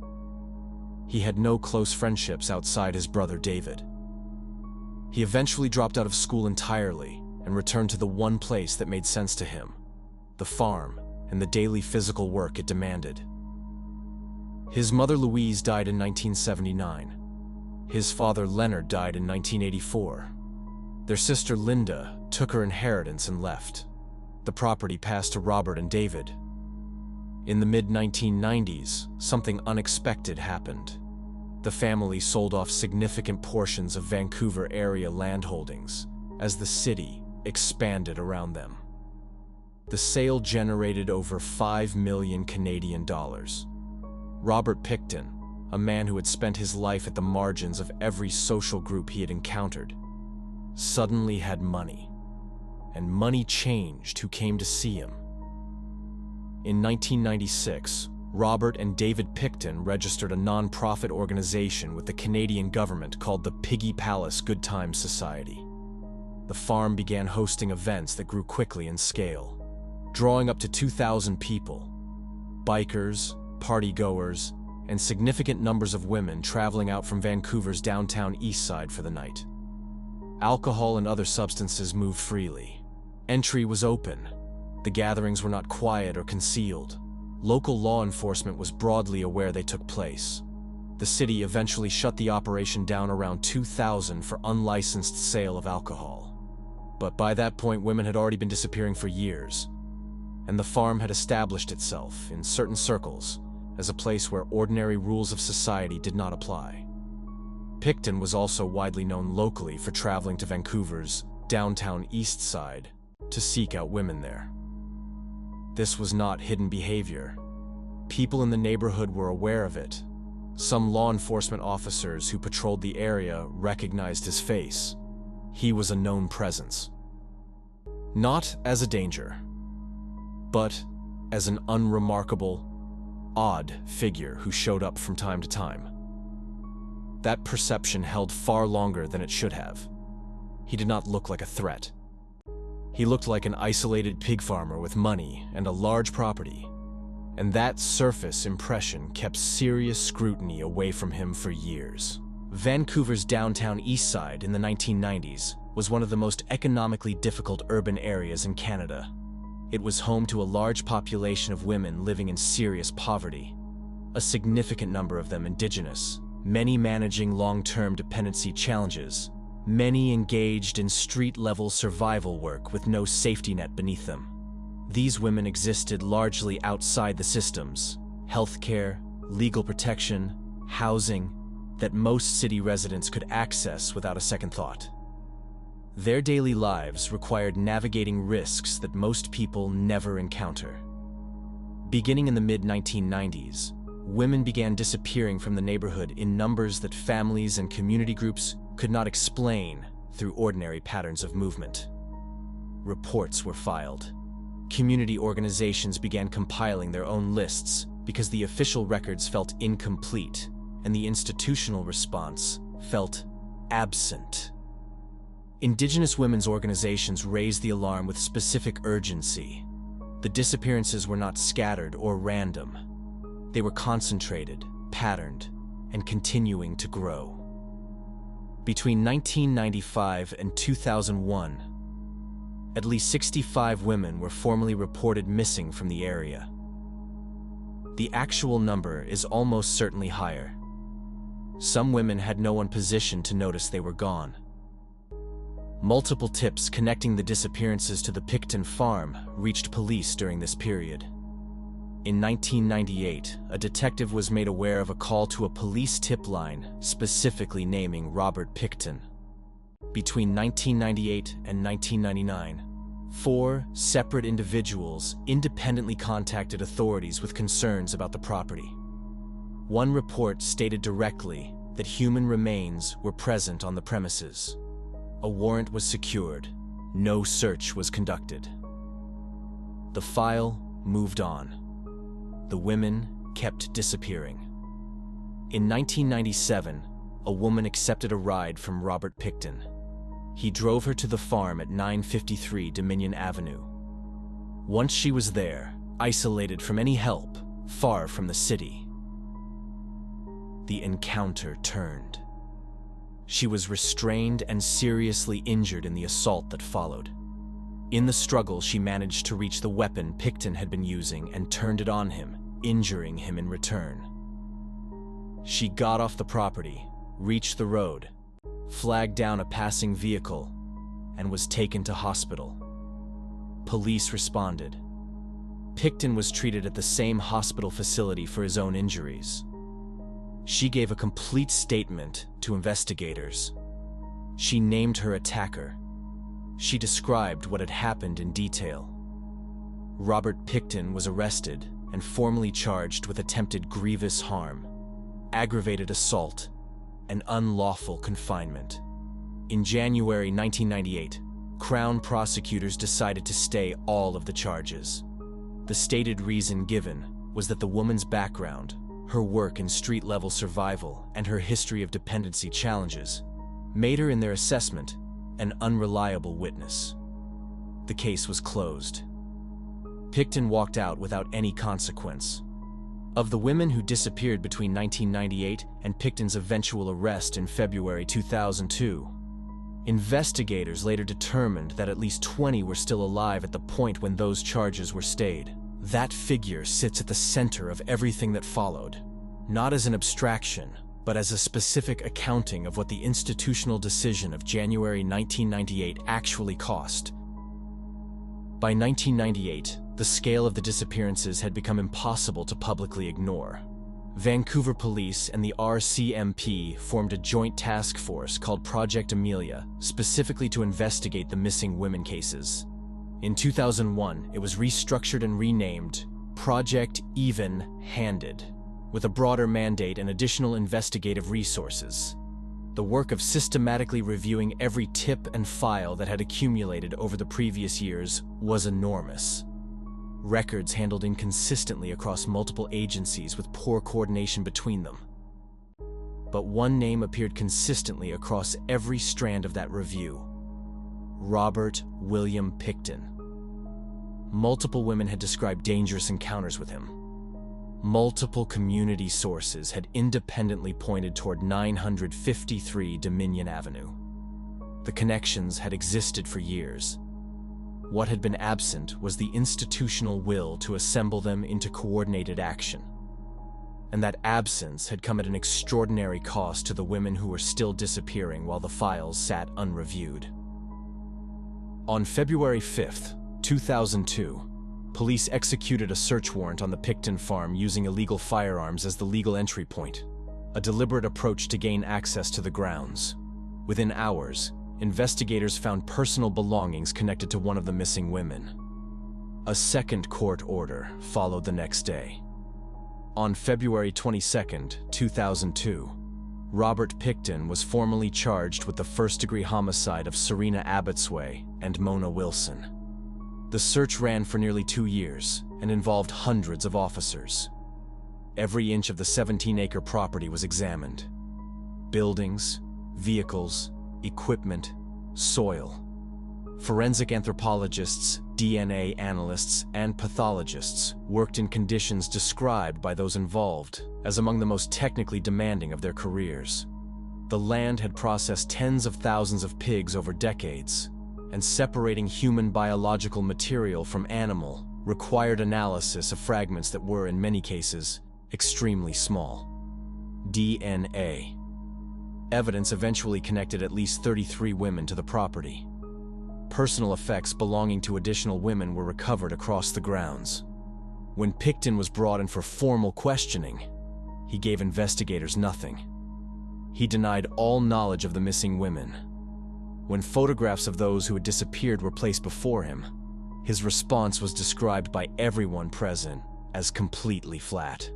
S2: He had no close friendships outside his brother David. He eventually dropped out of school entirely and returned to the one place that made sense to him, the farm and the daily physical work it demanded. His mother Louise died in 1979. His father Leonard died in 1984. Their sister Linda took her inheritance and left. The property passed to Robert and David. In the mid-1990s, something unexpected happened. The family sold off significant portions of Vancouver area landholdings as the city expanded around them. The sale generated over 5 million Canadian dollars. Robert Picton, a man who had spent his life at the margins of every social group he had encountered, suddenly had money. And money changed who came to see him. In 1996, Robert and David Picton registered a non-profit organization with the Canadian government called the Piggy Palace Good Times Society. The farm began hosting events that grew quickly in scale, drawing up to 2,000 people, bikers, party-goers, and significant numbers of women traveling out from Vancouver's downtown east side for the night. Alcohol and other substances moved freely. Entry was open. The gatherings were not quiet or concealed. Local law enforcement was broadly aware they took place. The city eventually shut the operation down around 2000 for unlicensed sale of alcohol. But by that point, women had already been disappearing for years, and the farm had established itself, in certain circles, as a place where ordinary rules of society did not apply. Picton was also widely known locally for traveling to Vancouver's downtown east side to seek out women there. This was not hidden behavior. People in the neighborhood were aware of it. Some law enforcement officers who patrolled the area recognized his face. He was a known presence. Not as a danger, but as an unremarkable, odd figure who showed up from time to time. That perception held far longer than it should have. He did not look like a threat. He looked like an isolated pig farmer with money and a large property, and that surface impression kept serious scrutiny away from him for years. Vancouver's downtown east side in the 1990s was one of the most economically difficult urban areas in Canada. It was home to a large population of women living in serious poverty, a significant number of them Indigenous, many managing long-term dependency challenges, many engaged in street-level survival work with no safety net beneath them. These women existed largely outside the systems, healthcare, legal protection, housing, that most city residents could access without a second thought. Their daily lives required navigating risks that most people never encounter. Beginning in the mid-1990s, women began disappearing from the neighborhood in numbers that families and community groups could not explain through ordinary patterns of movement. Reports were filed. Community organizations began compiling their own lists, because the official records felt incomplete and the institutional response felt absent. Indigenous women's organizations raised the alarm with specific urgency. The disappearances were not scattered or random. They were concentrated, patterned, and continuing to grow. Between 1995 and 2001, at least 65 women were formally reported missing from the area. The actual number is almost certainly higher. Some women had no one positioned to notice they were gone. Multiple tips connecting the disappearances to the Picton farm reached police during this period. In 1998, a detective was made aware of a call to a police tip line specifically naming Robert Picton. Between 1998 and 1999, 4 separate individuals independently contacted authorities with concerns about the property. One report stated directly that human remains were present on the premises. A warrant was secured. No search was conducted. The file moved on. The women kept disappearing. In 1997, a woman accepted a ride from Robert Picton. He drove her to the farm at 953 Dominion Avenue. Once she was there, isolated from any help, far from the city, the encounter turned. She was restrained and seriously injured in the assault that followed. In the struggle, she managed to reach the weapon Picton had been using and turned it on him, injuring him in return. She got off the property, reached the road, flagged down a passing vehicle, and was taken to hospital. Police responded. Picton was treated at the same hospital facility for his own injuries. She gave a complete statement to investigators. She named her attacker. She described what had happened in detail. Robert Picton was arrested and formally charged with attempted grievous harm, aggravated assault, and unlawful confinement. In January 1998, Crown prosecutors decided to stay all of the charges. The stated reason given was that the woman's background, her work in street-level survival, and her history of dependency challenges made her, in their assessment, an unreliable witness. The case was closed. Picton walked out without any consequence. Of the women who disappeared between 1998 and Picton's eventual arrest in February 2002, investigators later determined that at least 20 were still alive at the point when those charges were stayed. That figure sits at the center of everything that followed, not as an abstraction, but as a specific accounting of what the institutional decision of January 1998 actually cost. By 1998, the scale of the disappearances had become impossible to publicly ignore. Vancouver Police and the RCMP formed a joint task force called Project Amelia, specifically to investigate the missing women cases. In 2001, it was restructured and renamed Project Even-Handed, with a broader mandate and additional investigative resources. The work of systematically reviewing every tip and file that had accumulated over the previous years was enormous. Records handled inconsistently across multiple agencies with poor coordination between them. But one name appeared consistently across every strand of that review: Robert William Picton. Multiple women had described dangerous encounters with him. Multiple community sources had independently pointed toward 953 Dominion Avenue. The connections had existed for years. What had been absent was the institutional will to assemble them into coordinated action. And that absence had come at an extraordinary cost to the women who were still disappearing while the files sat unreviewed. On February 5th, 2002, police executed a search warrant on the Picton farm using illegal firearms as the legal entry point, a deliberate approach to gain access to the grounds. Within hours, investigators found personal belongings connected to one of the missing women. A second court order followed the next day. On February 22, 2002, Robert Picton was formally charged with the first-degree homicide of Serena Abbotsway and Mona Wilson. The search ran for nearly 2 years and involved hundreds of officers. Every inch of the 17-acre property was examined. Buildings, vehicles, equipment, soil. Forensic anthropologists, DNA analysts, and pathologists worked in conditions described by those involved as among the most technically demanding of their careers. The land had processed tens of thousands of pigs over decades, and separating human biological material from animal required analysis of fragments that were, in many cases, extremely small. DNA. Evidence eventually connected at least 33 women to the property. Personal effects belonging to additional women were recovered across the grounds. When Picton was brought in for formal questioning, he gave investigators nothing. He denied all knowledge of the missing women. When photographs of those who had disappeared were placed before him, his response was described by everyone present as completely flat.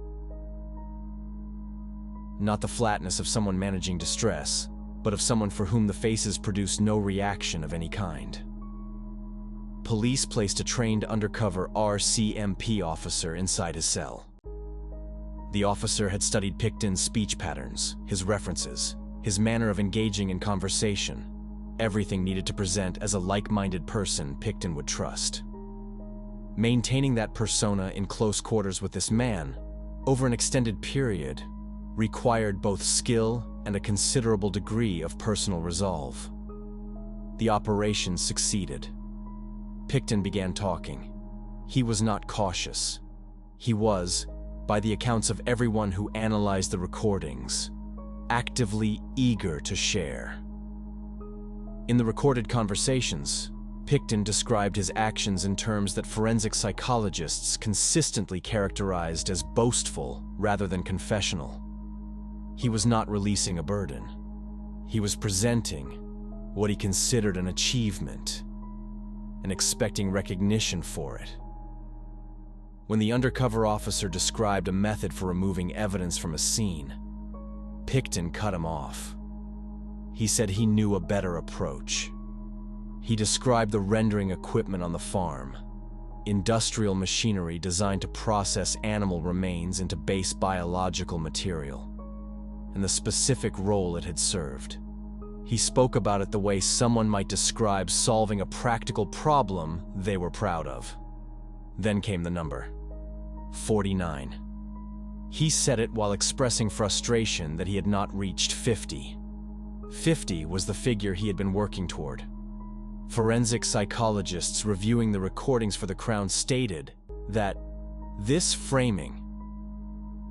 S2: Not the flatness of someone managing distress, but of someone for whom the faces produced no reaction of any kind. Police placed a trained undercover RCMP officer inside his cell. The officer had studied Picton's speech patterns, his references, his manner of engaging in conversation, everything needed to present as a like-minded person Picton would trust. Maintaining that persona in close quarters with this man, over an extended period, required both skill and a considerable degree of personal resolve. The operation succeeded. Picton began talking. He was not cautious. He was, by the accounts of everyone who analyzed the recordings, actively eager to share. In the recorded conversations, Picton described his actions in terms that forensic psychologists consistently characterized as boastful rather than confessional. He was not releasing a burden. He was presenting what he considered an achievement and expecting recognition for it. When the undercover officer described a method for removing evidence from a scene, Picton cut him off. He said he knew a better approach. He described the rendering equipment on the farm, industrial machinery designed to process animal remains into base biological material, and the specific role it had served. He spoke about it the way someone might describe solving a practical problem they were proud of. Then came the number, 49. He said it while expressing frustration that he had not reached 50. 50 was the figure he had been working toward. Forensic psychologists reviewing the recordings for the Crown stated that this framing,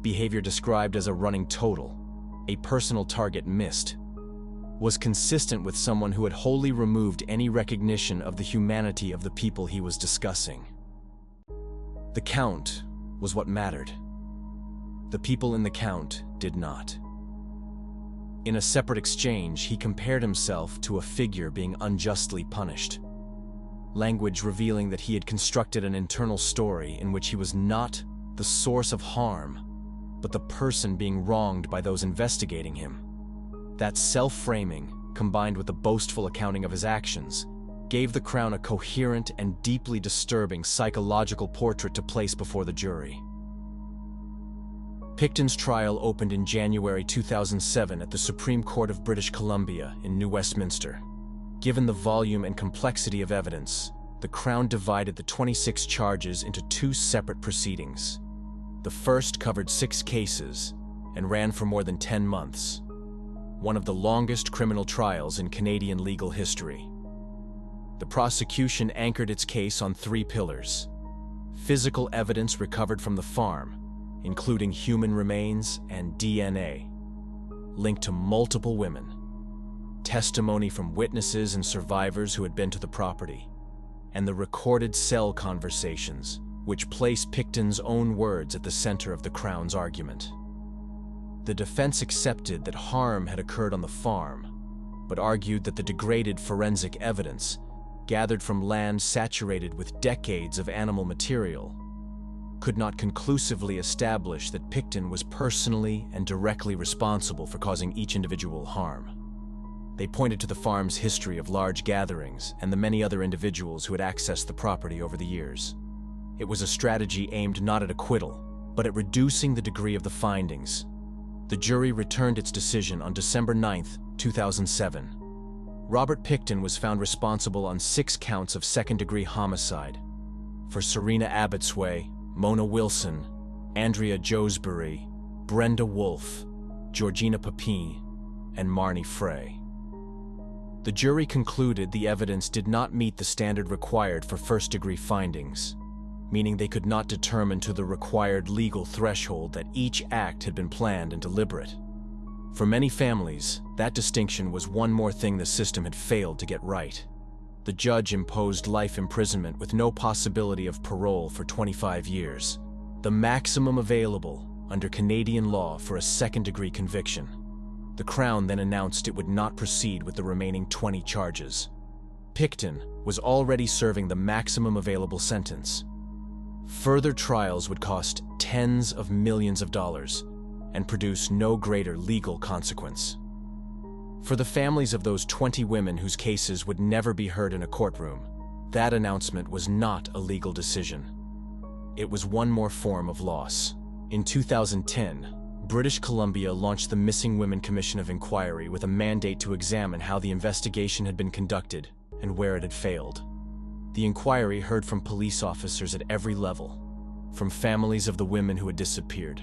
S2: behavior described as a running total, a personal target missed, was consistent with someone who had wholly removed any recognition of the humanity of the people he was discussing. The count was what mattered. The people in the count did not. In a separate exchange, he compared himself to a figure being unjustly punished. Language revealing that he had constructed an internal story in which he was not the source of harm, but the person being wronged by those investigating him. That self-framing, combined with the boastful accounting of his actions, gave the Crown a coherent and deeply disturbing psychological portrait to place before the jury. Picton's trial opened in January 2007 at the Supreme Court of British Columbia in New Westminster. Given the volume and complexity of evidence, the Crown divided the 26 charges into two separate proceedings. The first covered 6 cases and ran for more than 10 months, one of the longest criminal trials in Canadian legal history. The prosecution anchored its case on 3 pillars: physical evidence recovered from the farm, including human remains and DNA, linked to multiple women, testimony from witnesses and survivors who had been to the property, and the recorded cell conversations, which place Picton's own words at the center of the Crown's argument. The defense accepted that harm had occurred on the farm, but argued that the degraded forensic evidence, gathered from land saturated with decades of animal material, could not conclusively establish that Picton was personally and directly responsible for causing each individual harm. They pointed to the farm's history of large gatherings and the many other individuals who had accessed the property over the years. It was a strategy aimed not at acquittal, but at reducing the degree of the findings. The jury returned its decision on December 9, 2007. Robert Pickton was found responsible on 6 counts of second-degree homicide for Serena Abbotsway, Mona Wilson, Andrea Josbury, Brenda Wolfe, Georgina Papin, and Marnie Frey. The jury concluded the evidence did not meet the standard required for first-degree findings, meaning they could not determine to the required legal threshold that each act had been planned and deliberate. For many families, that distinction was one more thing the system had failed to get right. The judge imposed life imprisonment with no possibility of parole for 25 years, the maximum available under Canadian law for a second-degree conviction. The Crown then announced it would not proceed with the remaining 20 charges. Pickton was already serving the maximum available sentence. Further trials would cost tens of millions of dollars and produce no greater legal consequence. For the families of those 20 women whose cases would never be heard in a courtroom, that announcement was not a legal decision. It was one more form of loss. In 2010, British Columbia launched the Missing Women Commission of Inquiry with a mandate to examine how the investigation had been conducted and where it had failed. The inquiry heard from police officers at every level, from families of the women who had disappeared,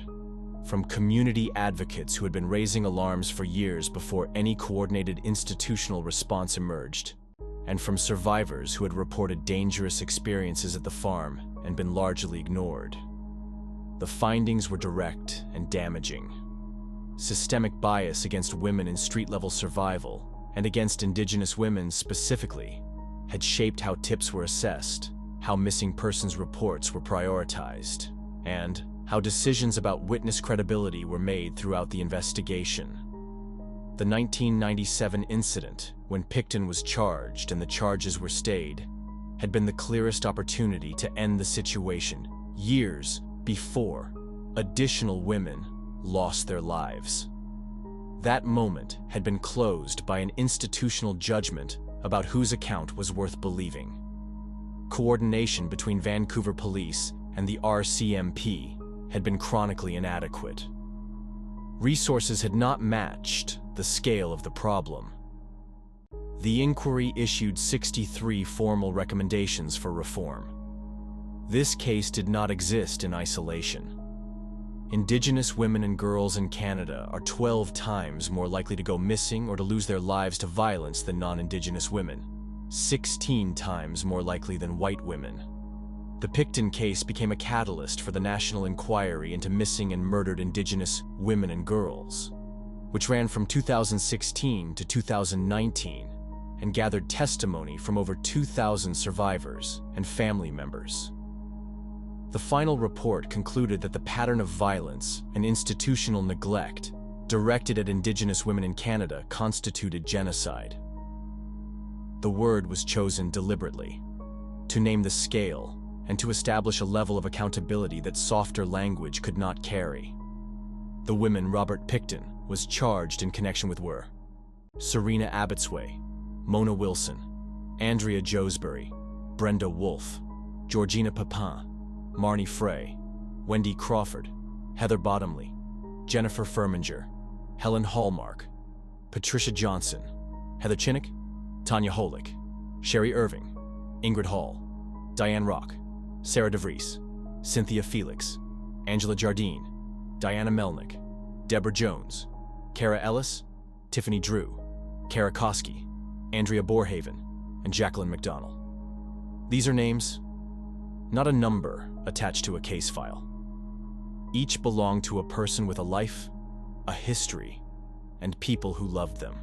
S2: from community advocates who had been raising alarms for years before any coordinated institutional response emerged, and from survivors who had reported dangerous experiences at the farm and been largely ignored. The findings were direct and damaging. Systemic bias against women in street-level survival, and against Indigenous women specifically, had shaped how tips were assessed, how missing persons reports were prioritized, and how decisions about witness credibility were made throughout the investigation. The 1997 incident, when Pickton was charged and the charges were stayed, had been the clearest opportunity to end the situation years before additional women lost their lives. That moment had been closed by an institutional judgment about whose account was worth believing. Coordination between Vancouver Police and the RCMP had been chronically inadequate. Resources had not matched the scale of the problem. The inquiry issued 63 formal recommendations for reform. This case did not exist in isolation. Indigenous women and girls in Canada are 12 times more likely to go missing or to lose their lives to violence than non-Indigenous women, 16 times more likely than white women. The Pickton case became a catalyst for the national inquiry into missing and murdered Indigenous women and girls, which ran from 2016 to 2019 and gathered testimony from over 2,000 survivors and family members. The final report concluded that the pattern of violence and institutional neglect directed at Indigenous women in Canada constituted genocide. The word was chosen deliberately, to name the scale and to establish a level of accountability that softer language could not carry. The women Robert Pickton was charged in connection with were Serena Abbotsway, Mona Wilson, Andrea Josbury, Brenda Wolfe, Georgina Papin, Marnie Frey, Wendy Crawford, Heather Bottomley, Jennifer Furminger, Helen Hallmark, Patricia Johnson, Heather Chinnock, Tanya Holick, Sherry Irving, Ingrid Hall, Diane Rock, Sarah DeVries, Cynthia Felix, Angela Jardine, Diana Melnick, Deborah Jones, Kara Ellis, Tiffany Drew, Kara Koski, Andrea Borhaven, and Jacqueline McDonnell. These are names, not a number attached to a case file. Each belonged to a person with a life, a history, and people who loved them.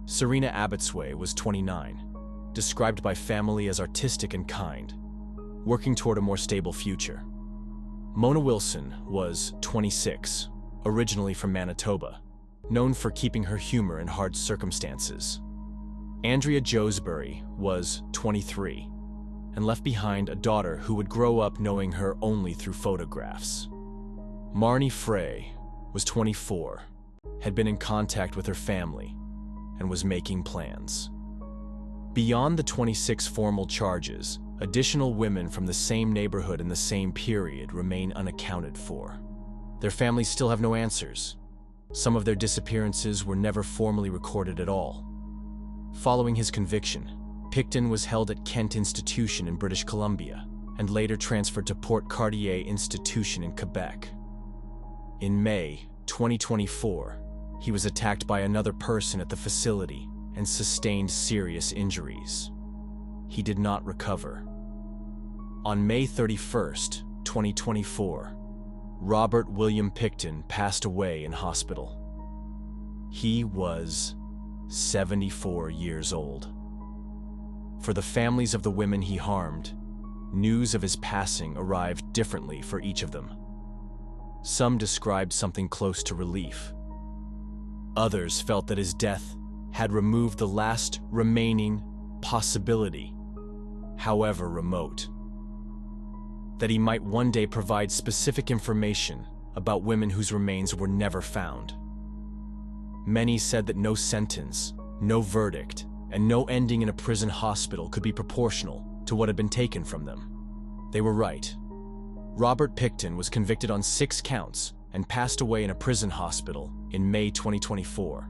S2: Serena Abbotsway was 29, described by family as artistic and kind, working toward a more stable future. Mona Wilson was 26, originally from Manitoba, known for keeping her humor in hard circumstances. Andrea Josbury was 23, and left behind a daughter who would grow up knowing her only through photographs. Marnie Frey was 24, had been in contact with her family, and was making plans. Beyond the 26 formal charges, Additional women from the same neighborhood in the same period remain unaccounted for. Their families still have no answers. Some of their disappearances were never formally recorded at all. Following his conviction, Picton was held at Kent Institution in British Columbia and later transferred to Port Cartier Institution in Quebec. In May 2024, he was attacked by another person at the facility and sustained serious injuries. He did not recover. On May 31st, 2024, Robert William Picton passed away in hospital. He was 74 years old. For the families of the women he harmed, news of his passing arrived differently for each of them. Some described something close to relief. Others felt that his death had removed the last remaining possibility, however remote, that he might one day provide specific information about women whose remains were never found. Many said that no sentence, no verdict, and no ending in a prison hospital could be proportional to what had been taken from them. They were right. Robert Picton was convicted on 6 counts and passed away in a prison hospital in May 2024.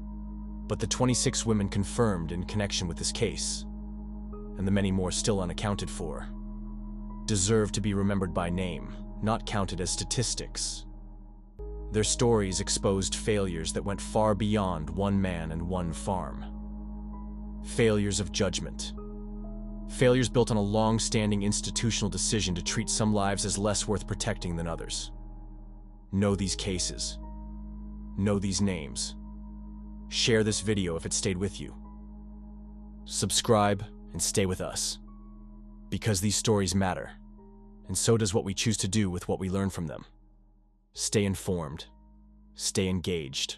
S2: But the 26 women confirmed in connection with this case, and the many more still unaccounted for, deserve to be remembered by name, not counted as statistics. Their stories exposed failures that went far beyond one man and one farm. Failures of judgment. Failures built on a long-standing institutional decision to treat some lives as less worth protecting than others. Know these cases. Know these names. Share this video if it stayed with you. Subscribe and stay with us. Because these stories matter, and so does what we choose to do with what we learn from them. Stay informed. Stay engaged.